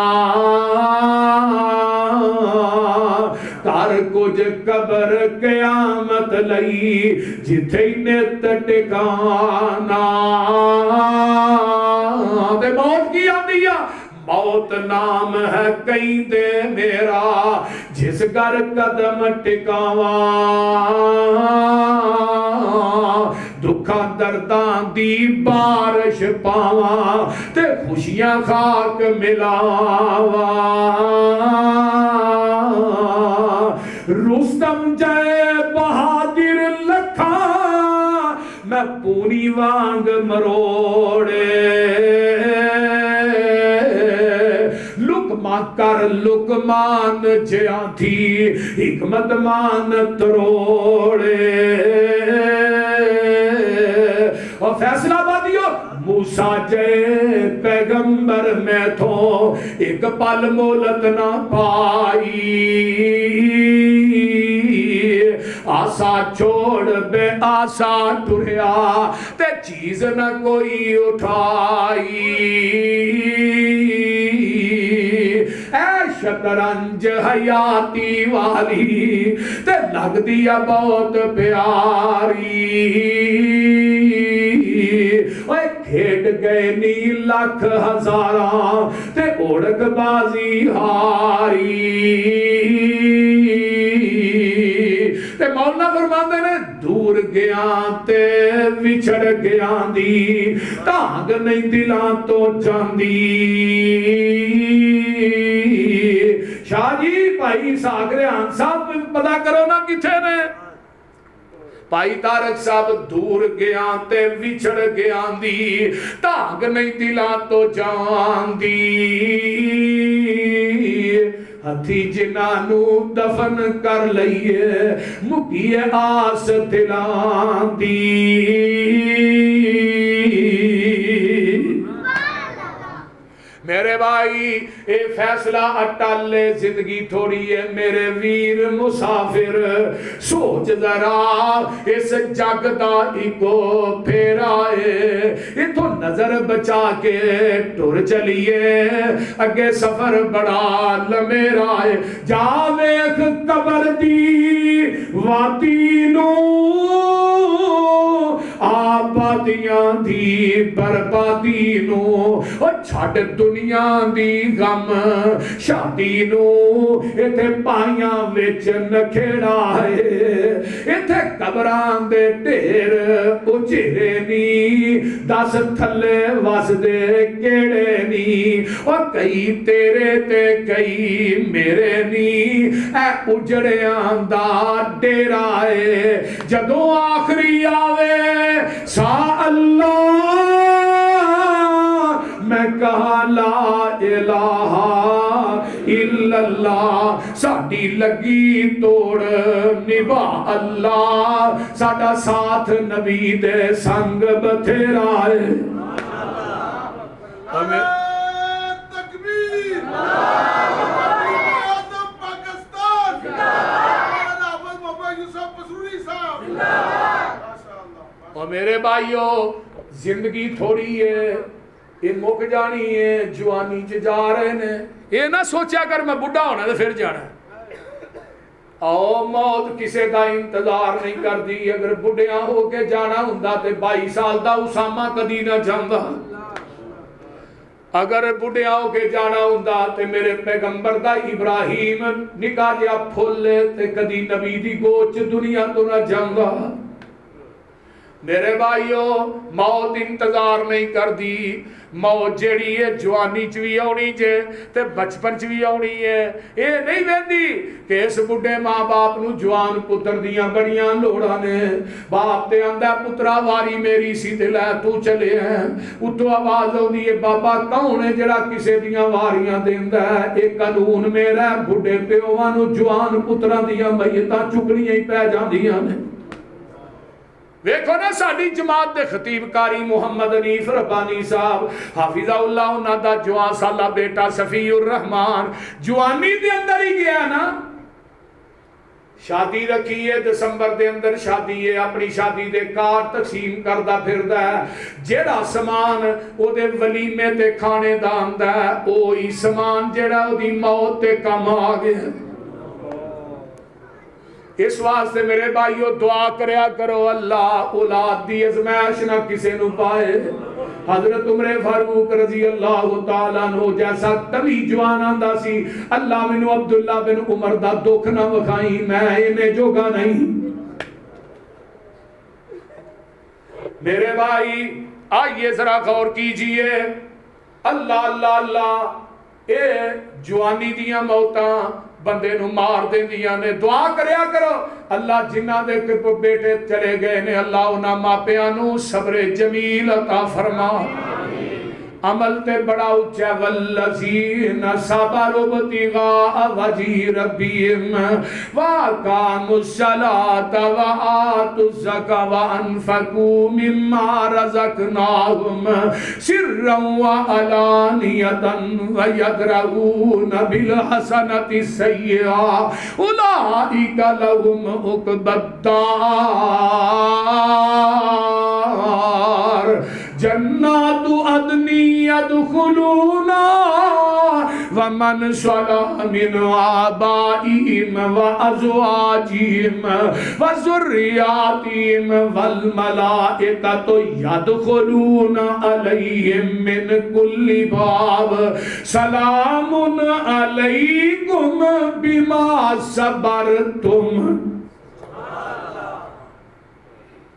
کر کچھ قبر قیامت لئی جتھے نت ٹکانا تے موت کی آدیا موت نام ہے کہیں دے میرا جس گھر قدم ٹکاواں دکھاں درداں دی بارش پاواں تے خوشیاں خاک ملاواں رستم جائے بہادر لکھاں میں پوری وانگ مروڑے لکما کر لکمان جیاں تھی حکمت مان تروڑے اور فیصلہ بادیو موسیٰ جے پیغمبر میں تھو ایک پل مولت نہ پائی آسا چھوڑ بے آسا ٹریا تے چیز نہ کوئی اٹھائی اے شطرنج حیاتی والی تے لگ دیا بہت پیاری اوے کھیڑ گئے نی لاکھ ہزاراں تے اڑک بازی ہاری تے مولانا فرماندے نے دور گیاں تے وچھڑ گیاں دی تانگ نہیں دلاں تو جاندی شاہ جی بھائی ساگریان صاحب پتا کرو نا کتھے نے بھائی تارک صاحب دور گیاں تے وچھڑ گیاں دی تانگ نہیں دلاں تو جان دی ہتھی جنانو دفن کر لئیے مکیے آس دلان دی میرے بھائی اے فیصلہ اٹالے زندگی تھوڑی ہے میرے ویر مسافر سوچ ذرا اس جگ دا ایکو پھیرائے اتھو نظر بچا کے ٹر چلیے اگے سفر بڑا لمیرائے جاویخ قبر دی وادی نو آبادیاں دی بربادی نو اور چھٹ دنیا دی غم شادی نو ایتھے پائیاں وچ نکھیڑا ہے ایتھے قبران دے ڈھیر اجھرے نی دس تھلے وس دے کیڑے نی اور کئی تیرے تے کئی میرے نی اے اجڑیاں دا ڈیرا ہے جدوں آخری آوے سا اللہ میں کہا لا الہ الا اللہ ساڑی لگی توڑ نبا اللہ ساڑا ساتھ نبی دے سنگ بتھیرا ہے ہمیں تکبیر اعظم پاکستان حافظ محمد یوسف مسروری صاحب اور میرے بھائیو زندگی تھوڑی ہے یہ مک جانی ہے جوانی چ جا رہے ہیں یہ نہ سوچیا کر میں بڑھا ہونا تو پھر جانا او موت کسے دا انتظار نہیں کر دی اگر بڑھیاں ہو کے جانا ہوندا تے 22 سال دا اسامہ کدی نہ جاندا اگر بڑھیاں ہو کے جانا ہوندا تے میرے پیغمبر دا ابراہیم نکاح جا پھول تے کدی نبی دی گوچ دنیا تو نہ جاندا میرے بھائیو موت انتظار نہیں کر دی موت جیڑی ہے جوانی چوی آنی جے تے بچپن چوی آنی ہے اے نہیں ویندی کہ اس بڑھے ماں باپ نو جوان پتر دیاں بڑیاں لوڑا نے باپ تے آندہ پترا واری میری سی دل ہے تو چلے ہیں اتو آواز ہو دیئے بابا کون ہے جڑا کسے دیاں واریاں دیندہ ہے ایک قانون میرا بڑھے پیوانو جوان پترا دیاں میتاں چکڑیاں ہی پہ جان دیاں نے ویکھو نا ساڑی جماعت دے خطیب کاری محمد حنیف ربانی صاحب حافظہ اللہ انہاں دا جوان سالہ بیٹا صفی الرحمن جوانی دے اندر ہی گیا نا شادی رکھی ہے دسمبر دے اندر شادی ہے اپنی شادی دے کارڈ تقسیم کردا پھردا ہے جیڑا سامان او دے ولیمے تے کھانے دا آندا ہے اوہی سامان جیڑا او دی موت تے کم آ گیا اس واسطے میرے بھائیو دعا کریا کرو اللہ اولاد دی ازمائش نہ کسے نو پائے حضرت عمر فاروق رضی اللہ تعالیٰ عنہ جیسا کبھی جوان آندا سی اللہ منو عبداللہ بن عمر دا دکھ نہ وکھائی میں انہیں جوگا نہیں میرے بھائی آئیے ذرا غور کیجئے اللہ اللہ اللہ اے جوانی دیاں موتاں بندے نو مار دیں دیاں نے دعا کریا کرو اللہ جنہ دے بیٹے چلے گئے نے اللہ انہاں ماپیاں نو صبر جمیل عطا فرما عمل تے بڑا اچھا والذین صبروا ابتغاء وجہ ربہم وَأَقَامُوا الصَّلَاةَ وَآتُوا الزَّكَاةَ وَأَنفَقُوا مِمَّا رَزَقْنَاهُمْ سِرًّا وَعَلَانِيَةً وَيَدْرَؤُونَ بِالْحَسَنَةِ السَّيِّئَةَ أُولَئِكَ لَهُمْ عُقْبَى الدَّارِ جنات عدن يدخلونا ومن صلح من آبائهم وأزواجهم وذرياتهم والملائكة يدخلون عليهم من كل باب سلام عليكم بما صبرتم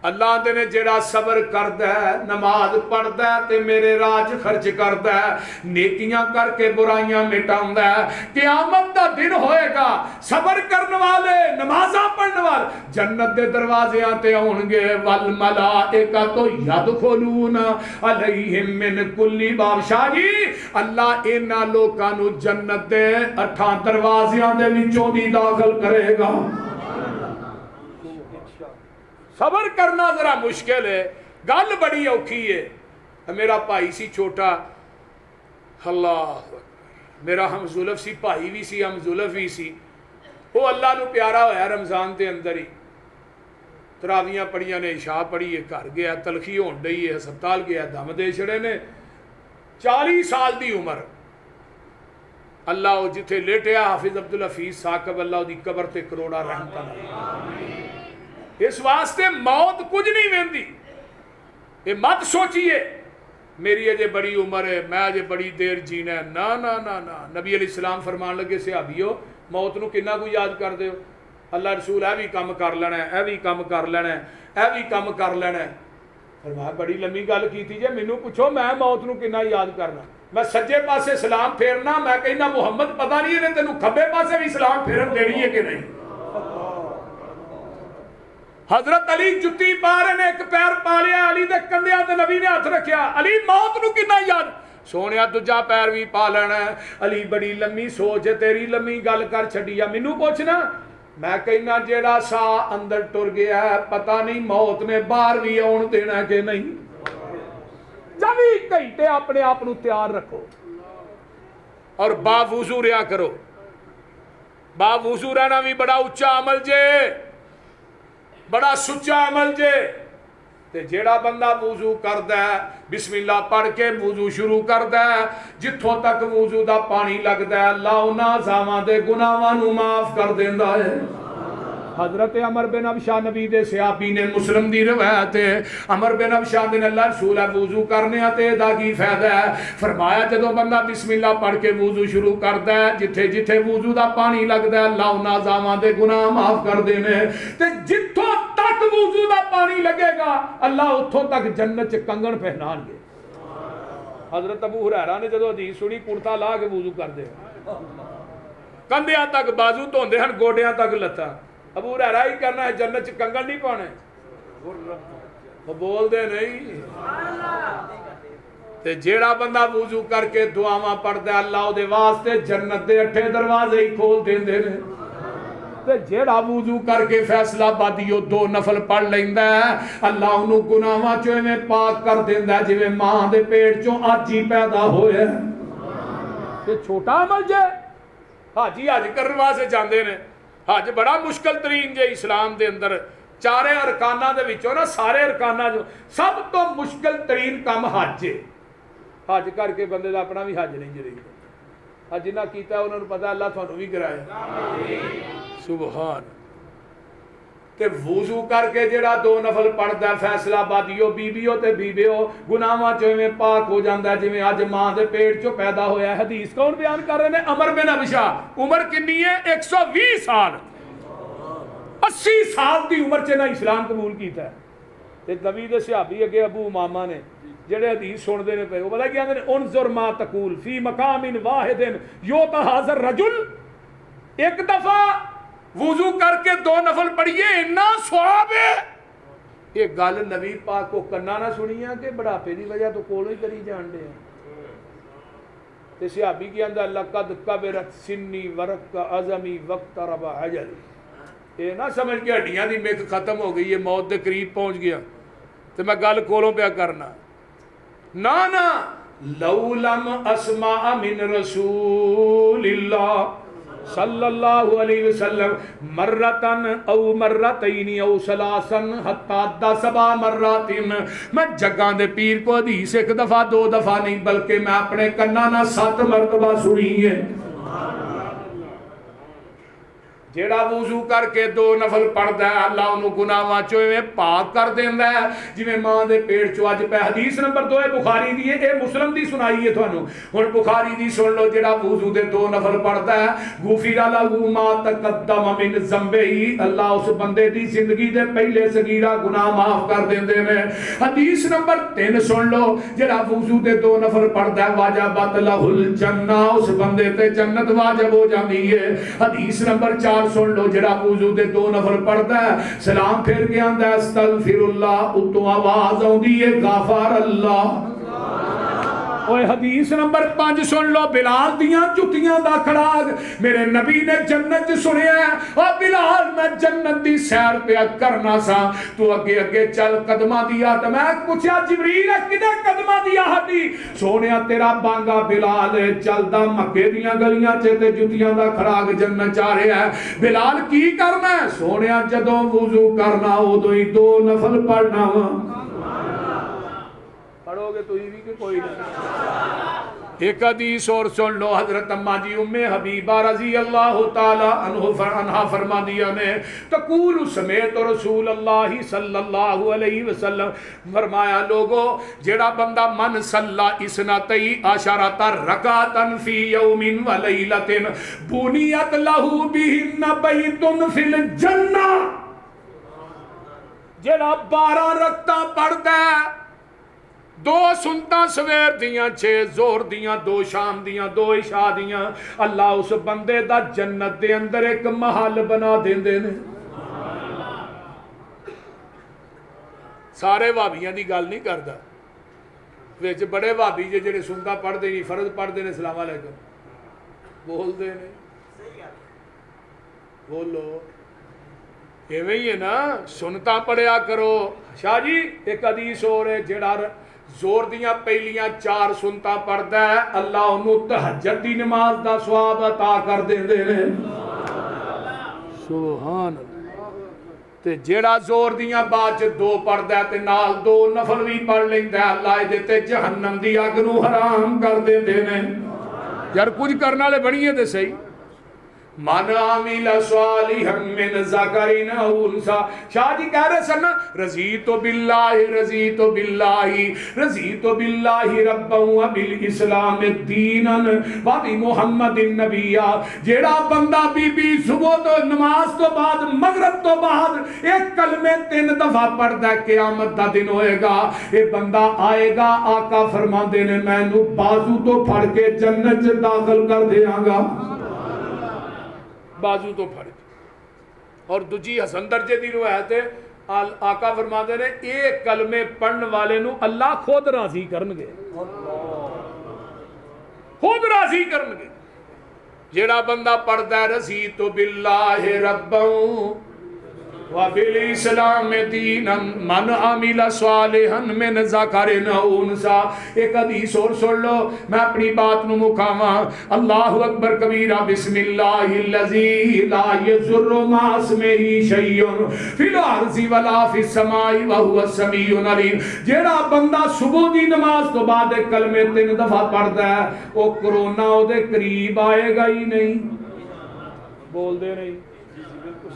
اللہ دے نے جڑا صبر کردا ہے نماز پڑھدا ہے تے میرے راج خرچ کردا ہے نیکیاں کر کے برائیاں مٹاوندا ہے قیامت دا دن ہوئے گا صبر کرنے والے نمازاں پڑھنے والے جنت دے دروازیاں تے ہون گے والملائکۃ یدخلون علیہم من کل باب شاہ جی اللہ انہاں لوکاں نو جنت دے 8 دروازیاں دے وچوں دی داخل کرے گا صبر کرنا ذرا مشکل ہے گل بڑی اوکھی ہے میرا بھائی سی چھوٹا اللہ میرا ہم ظلف سی بھائی بھی سی ہم ظلف بھی سی وہ اللہ نو پیارا ہویا رمضان دے اندر ہی تراویاں پڑھیاں نے عشاء پڑھی ہے گھر گیا تلخی ہون ڈئی ہے ہسپتال گیا دم دے چھڑے نے 40 سال دی عمر اللہ وہ جتھے لیٹیا حافظ عبدالحفیظ ثاقب اللہ دی قبر تے کروڑا رحمت اللہ اس واسطے موت کچھ نہیں ویندی یہ مت سوچئے میری اجے بڑی عمر ہے میں اجے بڑی دیر جینا ہے نا نا نا نا نبی علیہ السلام فرمان لگے صحابیو موت نو کنا کو یاد کر دیو اللہ رسول اے بھی کام کر لینا ہے اے بھی کام کر لینا ہے اے بھی کام کر لینا ہے فرمایا بڑی لمبی گل کیتی جے مینوں پوچھو میں موت نو کنا یاد کرنا میں سجے پاسے سلام پھیرنا میں کہنا محمد پتہ نہیں ہے تینوں کھبے پاسے بھی سلام پھیرن دینی ہے کہ نہیں حضرت علی جتی پا رہے نے ایک پیر پا لیا علی دے کندھیاں تے نبی نے ہاتھ رکھیا علی موت نو کنا یاد سونیا دوجا پیر بھی پا لینا ہے علی بڑی لمبی سوچ ہے تیری لمبی گل کر چھڈیا مینوں پوچھنا میں کہنا جیڑا سا اندر ٹر گیا ہے پتہ نہیں موت نے باہر بھی آن دینا کہ نہیں 24 گھنٹے اپنے آپ نو تیار رکھو اور با وضو رہا کرو با وضو رہنا بھی بڑا اچا عمل جے بڑا سچا عمل جے تے جیڑا بندہ وضو کردا ہے بسم اللہ پڑھ کے وضو شروع کردا ہے جتھوں تک وضو دا پانی لگدا ہے اللہ انہاں زاواں دے گناہاں نو معاف کر دیندا ہے حضرت عمر بن ابشا نبی دے صحابی نے مسلم دی روایت ہے عمر بن ابشا دے اللہ رسول ہے وضو کرنے تے دا کی فائدہ ہے فرمایا جدوں بندہ بسم اللہ پڑھ کے وضو شروع کردا ہے جتھے جتھے وضو دا پانی لگدا ہے اللہ انہاں زاواں دے گناہ معاف کر دینے تے جتھوں تک وضو دا پانی لگے گا اللہ اتھوں تک جنت چ کنگن پہنان گے حضرت ابو ہریرہ نے جدوں حدیث سنی کرتا لا کے وضو کردے کندھیاں تک بازو دھوندے ہن گوڈیاں تک لتاں ابو ہریرہ ہی کرنا ہے جنت چ کنگن نہیں پانے وہ بول دے نہیں تے جیڑا بندہ وضو کر کے دعاواں پڑھدا ہے اللہ دے واسطے جنت دے 8 دروازے ہی کھول دیندے نے تے جیڑا وضو کر کے فیصلہ بادیو 2 نفل پڑھ لیندا ہے اللہ انہوں گناہاں چوں میں پاک کر دیندا ہے جویں ماں دے پیٹ چوں اج ہی پیدا ہوئے تے چھوٹا عمل جے حاجی حج کرن واسطے جاندے نے حج بڑا مشکل ترین جے اسلام دے اندر چارے ارکانہ دے وچوں نا سارے ارکانہ جو سب تو مشکل ترین کام حج ہے. حج کر کے بندے دا اپنا بھی حج نہیں جڑی حج جنہ کیتا انہوں نے پتا اللہ تھانوں بھی کرائے. سبحان. تے وضو کر کے جڑا 2 نفل پڑھدا فیصلہ بادیو بیبیو تے بیبیو گناہاں چوں میں پاک ہو جاندا ہے جویں اج ماں دے پیٹ چوں پیدا ہویا ہے. حدیث کون بیان کر رہے ہیں؟ عمر بن ابشا. عمر کنی ہے؟ 120 سال. 80 سال دی عمر چ نہ اسلام قبول کیتا ہے. تے نبی دے صحابی اگے ابو امامہ نے جڑے حدیث سن دے نے پے وہ پتہ کیا کہندے نے انظر ما تقول فی مقام واحد یوتا حاضر رجل. ایک دفعہ وضو کر کے 2 نفل پڑھیے اتنا ثواب ہے. یہ گل نبی پاک کو کنا نہ سنی ہے کہ بڑھاپے دی وجہ تو کولوں ہی کری جان دے ہیں. تے صحابی کی اندر لقد کبرت سنی ورق عظمی وقت رب حجل. یہ نہ سمجھ کے ہڈیاں دی مک ختم ہو گئی ہے موت دے قریب پہنچ گیا تے میں گل کولوں پیا کرنا. نا لو لم اسمع من رسول اللہ صلی اللہ علیہ وسلم مرتن او مرتین او سلاسن حتی 10 مرات میں جگاں دے پیر کو حدیث 1 دفعہ 2 دفعہ نہیں بلکہ میں اپنے کناں نہ 7 مرتبہ سنی ہے. جیڑا وضو کر کے 2 نفل پڑھدا ہے اللہ انہوں گناہاں چوں میں پاک کر دیندا ہے جویں ماں دے پیٹ چوں. اج پہ حدیث نمبر 2 ہے بخاری دی ہے. اے مسلم دی سنائی ہے تھانوں. ہن بخاری دی سن لو. جیڑا وضو دے 2 نفل پڑھدا ہے غفر له ما تقدم من ذنبه. اللہ اس بندے دی زندگی دے پہلے صغیرہ گناہ معاف کر دیندے نے. حدیث نمبر 3 سن لو. جیڑا وضو دے 2 نفل پڑھدا ہے واجبت له الجنہ. اس بندے تے جنت واجب ہو جاندی ہے. حدیث نمبر 4 سن لو. جڑا وضو دے 2 نفل پڑھدا ہے سلام پھر کے آندا ہے استغفر اللہ اتوں آواز آندی ہے غفر اللہ. اوے حدیث نمبر 5 سن لو. بلال دیاں جتیاں دا کھڑاگ میرے نبی نے جنت سنیا ہے. او بلال میں جنت دی سیر پہ کرنا سا تو اگے اگے چل قدماں دی آہٹ. میں پوچھا جبریل کدے قدماں دی آہٹ دی؟ سونیا تیرا بانگا بلال چلدا مکے دیاں گلیاں چ تے جتیاں دا کھڑاگ جنت جا رہا ہے. بلال کی کرنا ہے؟ سونیا جدوں وضو کرنا اودوں ہی 2 نفل پڑھنا وا. پڑھو گے تو ہی بھی کہ کوئی نہیں. ایک حدیث اور سن لو. حضرت اماں جی ام حبیبہ رضی اللہ تعالی عنہا فرما دیا نے تقول سمیت رسول اللہ صلی اللہ علیہ وسلم فرمایا لوگو جیڑا بندہ من صلی اثنتئی عشرۃ رکعۃ فی یوم و لیلۃ بنیت لہ بہن بیت فی الجنہ. جیڑا 12 رکعتاں پڑھدا ہے 2 سنتا سویر دیاں 6 زور دیاں 2 شام دیاں 2 عشاء دیاں اللہ اس بندے دا جنت دے اندر ایک محل بنا دیندے نے. سارے بھابیاں دی گل نہیں کردا. وچ بڑے بھابی جڑے سنتا پڑھدے نہیں فرض پڑھدے نے السلام علیکم بولدے نے. بولو ایویں ہی ہے نا. سنتا پڑھیا کرو. شاہ جی ایک حدیث اور ہے جڑا زور دیاں پہلیاں 4 سنتا پڑھدا ہے اللہ انہوں تہجد دی نماز دا ثواب عطا کر دیندے نے. سبحان اللہ. تے جیڑا زور دیاں بعد 2 پڑھدا ہے تے نال 2 نفل بھی پڑھ لیندا ہے اللہ دے تے جہنم دی اگ نوں حرام کر دیندے نے. یار کچھ کرن والے بنیے تے صحیح. من عامل صالحا من ذکر او انثى. شاہ جی کہہ رہے سن رضیت باللہ رضیت باللہ رضیت باللہ ربا وبالاسلام دینا وبمحمد النبی. جیڑا بندہ بی بی صبح تو نماز تو بعد مغرب تو بعد ایک کلمے 3 دفعہ پڑھدا ہے قیامت دا دن ہوئے گا یہ بندہ آئے گا آقا فرماندے نے میں نو بازو تو پھڑ کے جنت چ داخل کر دیاں گا. بازو تو پھڑ. اور دوجی حسن درجے دی روایت ہے آقا فرماندے نے ایک کلمے پڑھن والے نو اللہ خود راضی کرن گے. خود راضی کرن گے. جیڑا بندہ پڑھدا ہے رضیت باللہ ربا وَبِالْإِسْلَامِ دِينًا مَنْ عَمِلَ صَالِحًا مِنْ ذَكَرٍ أَوْ أُنْثَىٰ۔ ایک حدیث اور سن لو، میں اپنی بات نو مکاواں۔ اللہ اکبر کبیرہ، بسم اللہ الذی لا یضر مع اسمہ شیء فی الارض ولا فی السماء وهو السمیع العلیم۔ جیڑا بندہ صبح دی نماز تو بعد کلمے 3 دفعہ پڑھدا ہے، وہ کرونا او دے قریب آئے گا ہی نہیں۔ بول دے نہیں،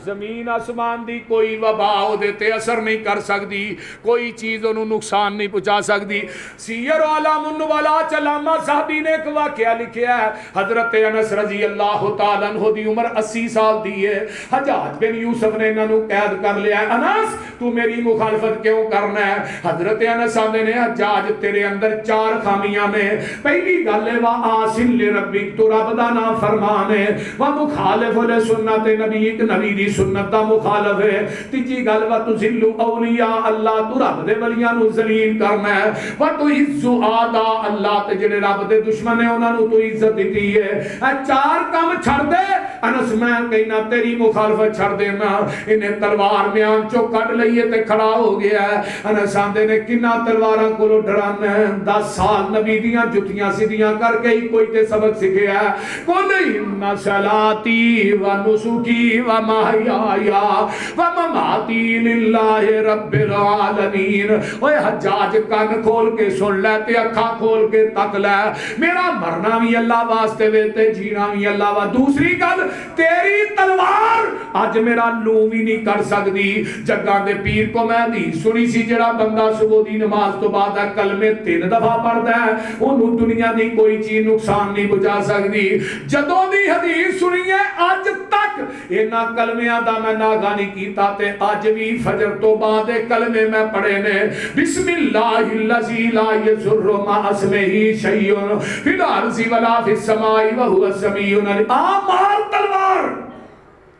زمین آسمان دی کوئی وبا او دیتے اثر نہیں کر سکتی، کوئی چیز انہوں نقصان نہیں پہنچا سکتی۔ سیر علام النبلا علامہ صاحبی نے ایک واقعہ لکھیا ہے، حضرت انس رضی اللہ تعالیٰ عنہ دی عمر 80 سال دی ہے۔ حجاج بن یوسف نے انہوں قید کر لیا ہے، انس تو میری مخالفت کیوں کرنا ہے؟ حضرت انس آدھے نے حجاج تیرے اندر 4 خامیاں نے۔ پہلی گل ہے وَآسِن لِرَبِّک، تو رب دا نا فرمان ہے، وَمُخَالِفُ لِسُنَّتِ نبیک، نبی دی سنت دا مخالف ہے۔ تیجی گل وَتُذِلُّ اولیاء اللہ، تو رب دے ولیاں نو ذلیل کرنا ہے۔ وَتُعِزُّ اعداء اللہ، تے جڑے رب دے دشمن ہیں انہاں نو تو عزت دیتی ہے۔ اے 4 کام چھڑ دے انس، میں کہنا تیری مخالفت چھڑ دینا۔ انہیں تلوار میان چو کٹ لئیے تے کھڑا ہو گیا ہے۔ انس آندے نے کنا تلواراں کولو ڈرانا ہے، 10 سال نبی دیاں جتیاں سیدیاں کر کے ہی کوئی تے سبق سکھیا ہے۔ کوئی ان صلاتی و نسکی و محیایا و مماتی للہ رب العالمین۔ اوے حجاج کان کھول کے سن لے تے اکھاں کھول کے تک لے، میرا مرنا بھی اللہ واسطے وے تے جینا بھی اللہ واسطے۔ دوسری گل، تیری تلوار اج میرا لو بھی نہیں کر سکتی۔ جگاں دے پیر کو میں حدیث سنی سی، جڑا بندہ صبح دی نماز تو بعد کلمے 3 دفعہ پڑھدا ہے، اونوں دنیا دی کوئی چیز نقصان نہیں پہنچا سکتی۔ جدوں دی حدیث سنی ہے اج تک انہاں کلمیاں دا میں ناگا نہیں کیتا، تے اج بھی فجر تو بعد کلمے میں پڑھے نے، بسم اللہ الذی لا یضر مع اسمہ شیء فی الارض ولا فی السماء وهو السمیع العلیم۔ مار تلوار۔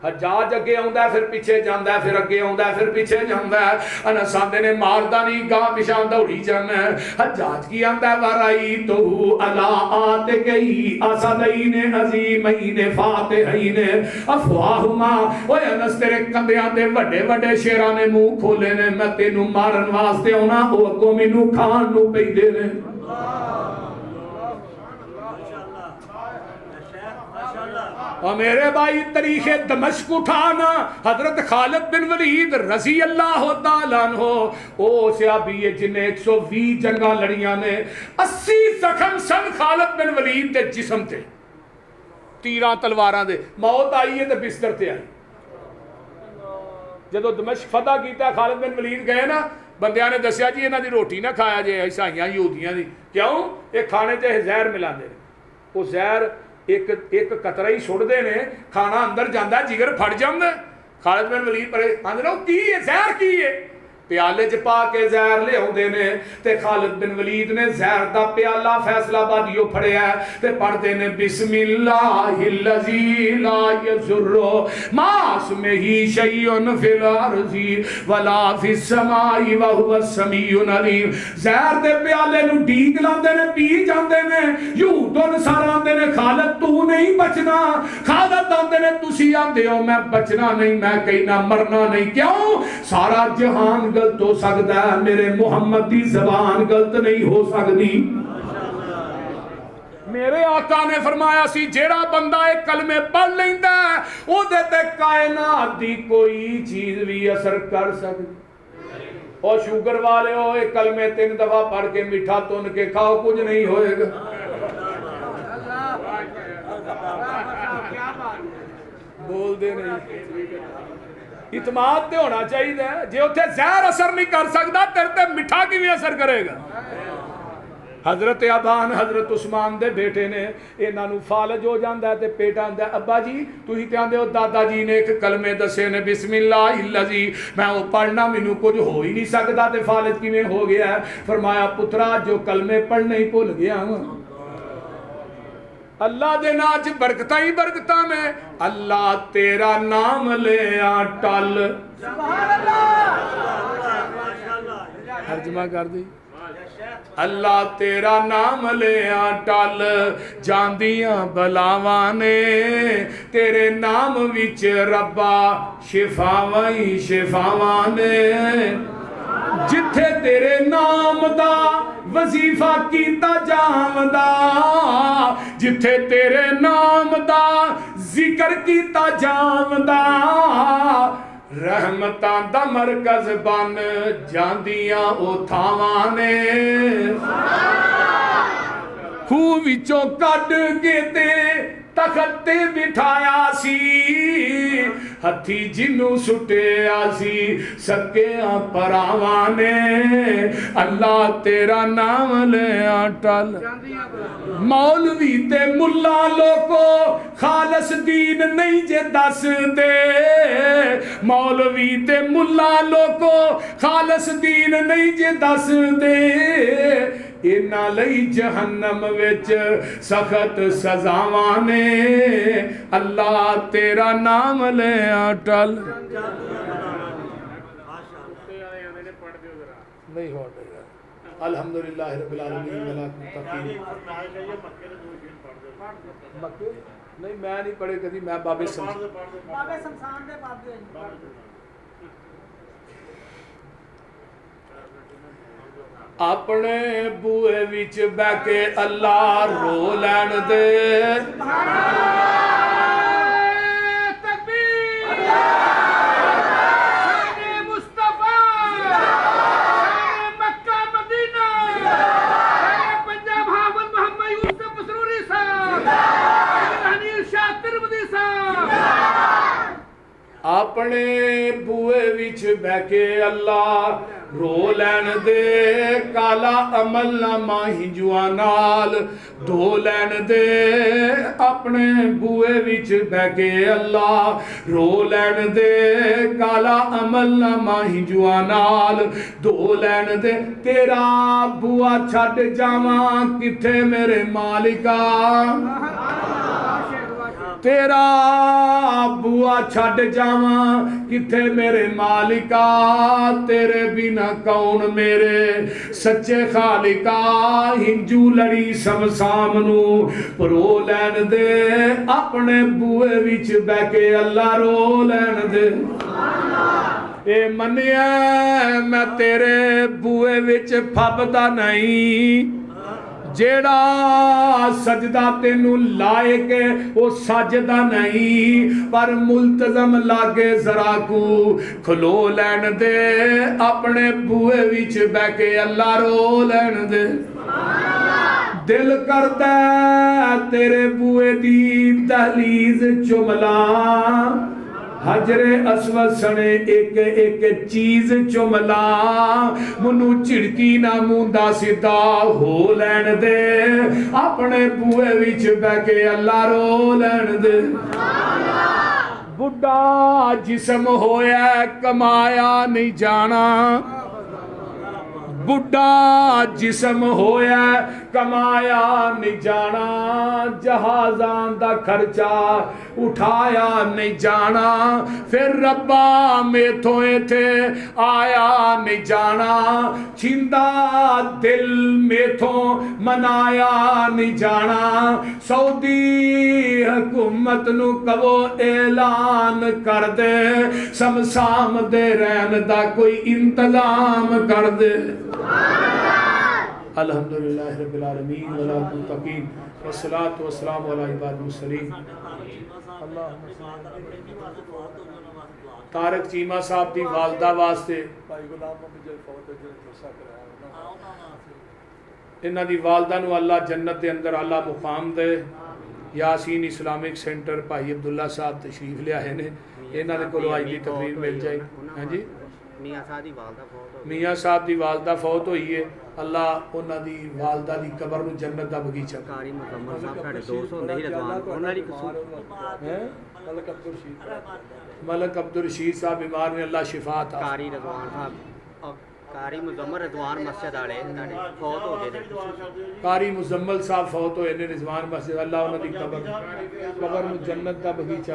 حجاج اگے آندا ہے پھر پیچھے جاندا ہے، پھر اگے آندا ہے پھر پیچھے جاندا ہے۔ انس آندے نے ماردا نہیں، گاہ پیچھے دوڑی جانا ہے۔ حجاج کی آندا ہے ورائیتہ علی آتکہی اسدین عظیمین فاتحین افواہما۔ اوے انس تیرے کندھیاں تے وڈے وڈے شیراں نے منہ کھولے نے، میں تینوں مارن واسطے آنا، او اگوں مینوں کھان نو پیندے نے۔ اور میرے بھائی تاریخ دمشق اٹھانا، حضرت خالد بن ولید رضی اللہ تعالیٰ عنہ، او صحابی ہے جنہیں 120 جنگاں لڑیاں نے، 80 زخم سن خالد بن ولید دے جسم تے، تیراں تلواراں دے۔ موت آئی ہے تے بستر تے آئی۔ جدو دمشق فتح کیتا خالد بن ولید گئے نا، بندیاں نے دسیا جی انہاں دی روٹی نہ کھایا جے عیسائیاں یہودیاں دی، کیوں؟ ایک کھانے تے زہر ملا دے، وہ زہر ایک قطرہ ہی چھوڑ دے نے، کھانا اندر جاندہ ہے، جگر پھٹ جاندہ ہے۔ خالد بن ولید پر آندے نو کی ہے زہر کی ہے، پیالے چ پا کے زہر لے ہوندے نے، تے خالد بن ولید نے زہر دا پیالہ فیصلہ آبادیوں پڑھیا ہے تے پڑھتے نے بسم اللہ الذی لا یضر مع اسمہ شیء فی الارض ولا فی السماء وهو السمیع العلیم۔ زہر دے پیالے نو ڈیگ لاندے نے، پی جاندے نے، یہود و نصارا آندے نے خالد تو نہیں بچنا، خالد آندے نے تسی آندے ہو میں بچنا نہیں، میں کہنا مرنا نہیں۔ کیوں؟ سارا جہان غلط ہو سکتا ہے، میرے محمد دی زبان غلط نہیں ہو سکتی۔ میرے آقا نے فرمایا سی جیڑا بندہ ایک کلمے پڑھ لیندا ہے او دے تے کائنات دی کوئی چیز بھی اثر کر سکتی۔ اور شوگر والے ہو ایک کلمے 3 دفعہ پڑھ کے میٹھا تن کے کھاؤ، کچھ نہیں ہوئے گا۔ بول دے نہیں، اعتماد تے ہونا چاہیے۔ جے اتھے زہر اثر نہیں کر سکتا تیرے تے مٹھا کی بھی اثر کرے گا۔ حضرت ابان حضرت عثمان دے بیٹے نے انہاں نو فالج ہو جاندا ہے تے پیٹ آندا ہے، ابا جی تسی تے آندے ہو دادا جی نے ایک کلمے دسے نے بسم اللہ الذی، میں وہ پڑھنا مینوں کچھ ہو ہی نہیں سکتا تے فالج کیویں ہو گیا ہے؟ فرمایا پترا جو کلمے پڑھنے ہی بھول گیا ہوں، اللہ دے ناچ برکتاں ہی برکتاں نے، اللہ تیرا نام لے آ ٹل۔ ترجمہ کر دی، اللہ تیرا نام لیا ٹل جاندیاں بلاواں نے تیرے نام وچ ربا شفاواں ہی شفاواں نے جتھے تیرے نام دا وظیفہ کیتا جاوندا جتھے تیرے نام دا ذکر کیتا جاوندا رحمتاں دا مرکز بن جاندیاں او تھاواں نے خوہ وچوں کڈ کے تے تخت تے بٹھایا سی ہتھی جنوں سٹیا سی سکیاں پراواں نے اللہ تیرا نام لیا ٹل مولوی تے ملا لوگو خالص دین نہیں جے دس دے مولوی تے ملا لوگو خالص دین نہیں جے دس دے اینا لئی جہنم وچ سخت سزاواں نے اللہ تیرا نام لیا ٹل نہیں ہو رہا الحمدللہ رب العالمین والمتقین مکے نہیں میں نہیں پڑھے کبھی میں بابے سمسان دے بابے اپنے بوئے وچ بہ کے اللہ رو لین دے تکبیر مصطفیٰ مکہ مدینہ پنجاب حافظ محمد یوسف مسروری صاحب حنیف شاہ ترمذی صاحب اپنے بوئے وچ بہ کے اللہ رو لین دے کالا عمل نامہ ہنجواں نال دھو لین دے اپنے بوئے وچ بہ کے اللہ رو لین دے کالا عمل نامہ ہنجواں نال دھو لین دے تیرا بوا چھڈ جاواں کتھے میرے مالکا تیرا بوا چھڈ جاواں کتھے میرے مالکا تیرے بنا کون میرے سچے خالقا ہنجو لڑی سمسام نو پرو لین دے اپنے بوئے وچ بہ کے اللہ رو لین دے اے منیا میں تیرے بوئے وچ پھبدا نہیں جیڑا سجدہ تینوں لائے کے وہ سجدہ نہیں پر ملتزم لاگے ذرا کو کھلو لین دے اپنے بوئے وچ بہ کے اللہ رو لین دے دل کردا تیرے بوئے دی دہلیز چملا حجر اسود سنے ایک ایک چیز چملا منو چڑکی نہ موندا سیدھا ہو لین دے اپنے بوئے وچ بہ کے اللہ رو لین دے بڑھا جسم ہویا کمایا نہیں جانا بڑھا جسم ہویا کمایا نہیں جانا جہازاں دا خرچہ اٹھایا نہیں جانا پھر ربا میتھوں ایتھے آیا نہیں جانا چھندا دل میتھوں منایا نہیں جانا سعودی حکومت نو کہو اعلان کر دے سمسام دے رہن دا کوئی انتظام کر دے الحمدللہ رب العالمین والمتقین والصلاة والسلام علی عباد المرسلین طارق چیمہ صاحب دی والدہ واسطے انہاں دی والدہ نو اللہ جنت دے اندر اللہ مقام دے یاسین اسلامک سینٹر بھائی عبداللہ صاحب تشریف لے آئے نے انہاں دے کولوں آج دی تقریر مل جائے ہاں جی میاں صاحب دی والدہ فوت ہوئی ہے اللہ انہاں دی والدہ دی قبر نو جنت دا بغیچہ قاری مکمل صاحب ساڈے دوست ہوندے ہی رضوان انہاں دی قصور ملک عبدالرشید صاحب بیمار نے اللہ شفا عطا قاری رضوان صاحب قاری مزمل رضوان مسجد والے ساڈے فوت ہو گئے قاری مزمل صاحب فوت ہوئے نے رضوان مسجد اللہ انہاں دی قبر نو جنت دا بغیچہ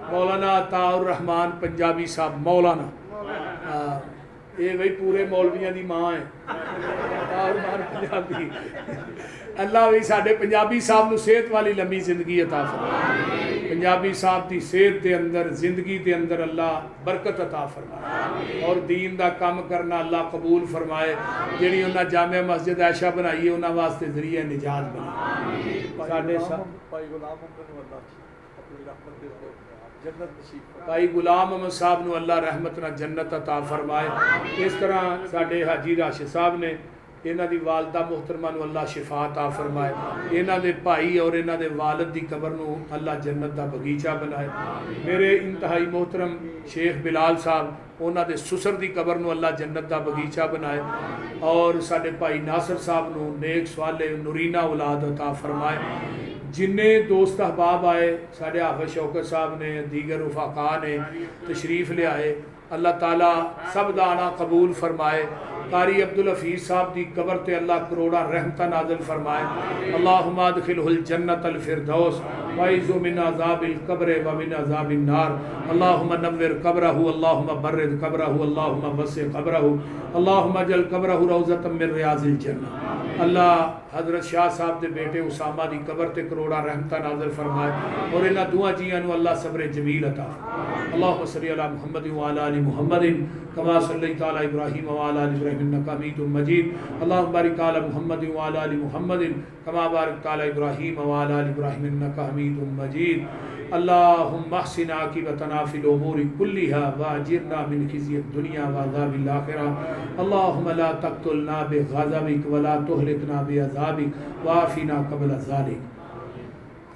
مولانا عطا الرحمان پنجابی صاحب مولانا یہ بھائی پورے مولویاں دی ماں ہے اور مار پنجابی اللہ بھی ساڈے پنجابی صاحب نو صحت والی لمبی زندگی عطا فرمائے پنجابی صاحب دی صحت دے اندر زندگی دے اندر اللہ برکت عطا فرمائے اور دین دا کام کرنا اللہ قبول فرمائے جڑی انہاں جامع مسجد عائشہ بنائی ہے انہاں واسطے ذریعہ نجات بنائے ساڈے بھائی غلام محمد نو اللہ اپنی رحمت دے جنت نصیب فرمائے بھائی غلام محمد صاحب نو اللہ رحمت نہ جنت عطا فرمائے اس طرح ساڈے حاجی راشد صاحب نے انہاں دی والدہ محترمہ نو اللہ شفا عطا فرمائے انہاں دے بھائی اور انہاں دے والد دی قبر نو اللہ جنت دا بغیچہ بنائے میرے انتہائی محترم شیخ بلال صاحب انہاں دے سسر دی قبر نو اللہ جنت دا بغیچہ بنائے اور ساڈے بھائی ناصر صاحب نو نیک صالح نورینہ اولاد عطا فرمائے جننے دوست احباب آئے ساڈے حافظ شوکت صاحب نے دیگر رفقا نے تشریف لے آئے اللہ تعالیٰ سب دا آنا قبول فرمائے قاری عبدالحفیظ صاحب دی قبر تے اللہ کروڑا رحمتہ نازل فرمائے اللہم ادخلہ الجنت الفردوس وعیذ من عذاب القبر ومن عذاب النار اللہم نور قبرہ اللہم برد قبرہ اللہم وسع قبرہ اللہم اجعل قبرہ روضۃ من ریاض الجنہ اللہ حضرت شاہ صاحب دے بیٹے اسامہ دی قبر تے کروڑا رحمتہ نازل فرمائے اور انہاں دعا جیاں نو اللہ صبر جمیل عطا فرمائے اللہم صلی علی محمد وعلی آل محمد کما صلیت علی ابراہیم وعلی آل ابراہیم انک حمید مجید اللہم بارک علی محمد وعلی آل محمد کما بارکت علی ابراہیم وعلی آل ابراہیم انک حمید مجید اللہم احسن عاقبتنا فی الامور کلها واجرنا من خزي الدنیا وعذاب الاخرہ اللہم لا تقتلنا بغضبک ولا تہلکنا بعذابک وعافنا قبل ذلک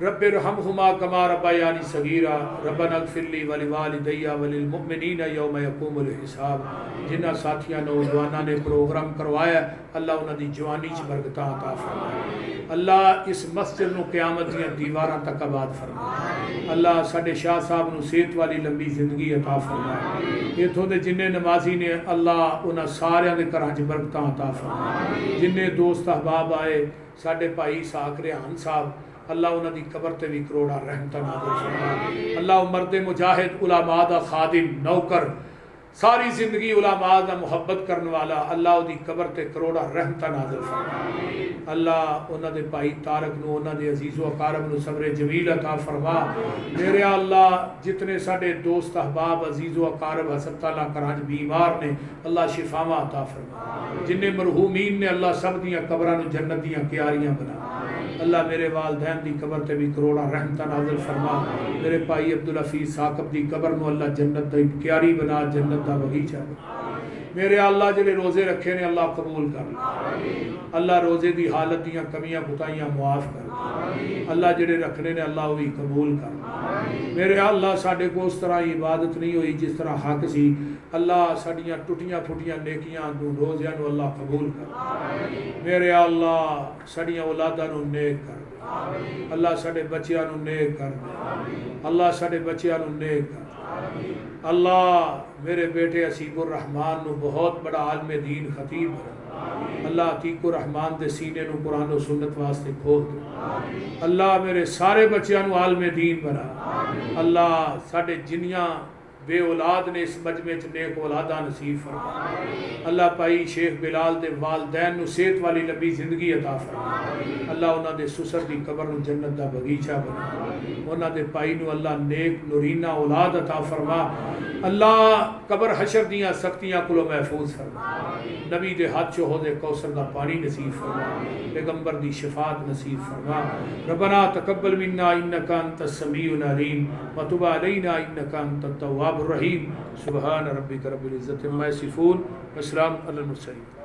رب ارحمہما کما ربیانی صغیرا ربنا اغفر لی ولوالدی وللمؤمنین یوم یقوم الحساب جنہ ساتھیاں نوجوانوں نے پروگرام کروایا اللہ انہاں دی جوانی چ برکتاں عطا فرمائے اللہ اس مسجد نو قیامت دیاں دیواراں تک آباد فرمائے اللہ ساڈے شاہ صاحب نو صحت والی لمبی زندگی عطا فرمائے ایتھوں دے جننے نمازی نے اللہ انہاں سارے دے گھراں چ برکتاں عطا فرمائے جننے دوست احباب آئے ساڈے بھائی ساک ریحان صاحب اللہ انہاں دی قبر تے بھی کروڑا رحمتہ نازل فرمائے اللہ مرد مجاہد علماء دا خادم نوکر ساری زندگی علماء دا محبت کرنے والا اللہ دی قبر تے کروڑا رحمتہ نازل فرمائے اللہ انہاں دے بھائی طارق نو انہاں دے عزیز و اقارب نو صبر جمیل عطا فرما میرے اللہ جتنے ساڈے دوست احباب عزیز و اقارب ہسپتالاں کراچ بیمار نے اللہ شفاواں عطا فرما جننے مرحومین نے اللہ سب دیاں قبراں نو جنت دیاں کیاریاں بنا اللہ میرے والدین دی قبر تے بھی کروڑا رحمتہ نازل فرما میرے بھائی عبدالحفیظ ثاقب دی قبر نو اللہ جنت دی کیاری بنا جنت دا بغیچہ بنا میرے اللہ جڑے روزے رکھے نے اللہ قبول کر اللہ روزے دی حالت دیاں کمیاں کوتاہیاں معاف کر اللہ جڑے رکھنے نے اللہ وہی قبول کر میرے اللہ ساڈے کو اس طرح عبادت نہیں ہوئی جس طرح حق سی اللہ ساڈیاں ٹوٹیاں پھٹیاں نیکیاں نو روزیاں نو اللہ قبول کر میرے اللہ ساڈیاں اولاداں نو نیک کر اللہ ساڈے بچیاں نو نیک کر اللہ ساڈے بچیاں نو نیک کر اللہ میرے بیٹے عصیب الرحمان نو بہت بڑا عالم دین خطیب ہے اللہ عتیق الرحمان دے سینے نو قرآن و سنت واسطے کھول دے اللہ میرے سارے بچیاں نو عالم دین بنا اللہ ساڈے جنیاں بے اولاد نے اس مجمع چ نیک اولاداں نصیب فرما اللہ بھائی شیخ بلال دے والدین نو صحت والی لمبی زندگی عطا فرما اللہ انہاں دے سسر دی قبر نو جنت دا بغیچہ بنا انہاں دے بھائی نو اللہ نیک نورینہ اولاد عطا فرما اللہ قبر حشر دیاں سختیاں کولوں محفوظ فرما نبی دے ہاتھ چ حوض کوثر دا پانی نصیب فرما پیغمبر دی شفاعت نصیب فرما ربنا تقبل منا انک انت السمیع العلیم وتب علینا انک انت التواب الرحیم سبحان ربک رب العزت عما یصفون والسلام علی المرسلین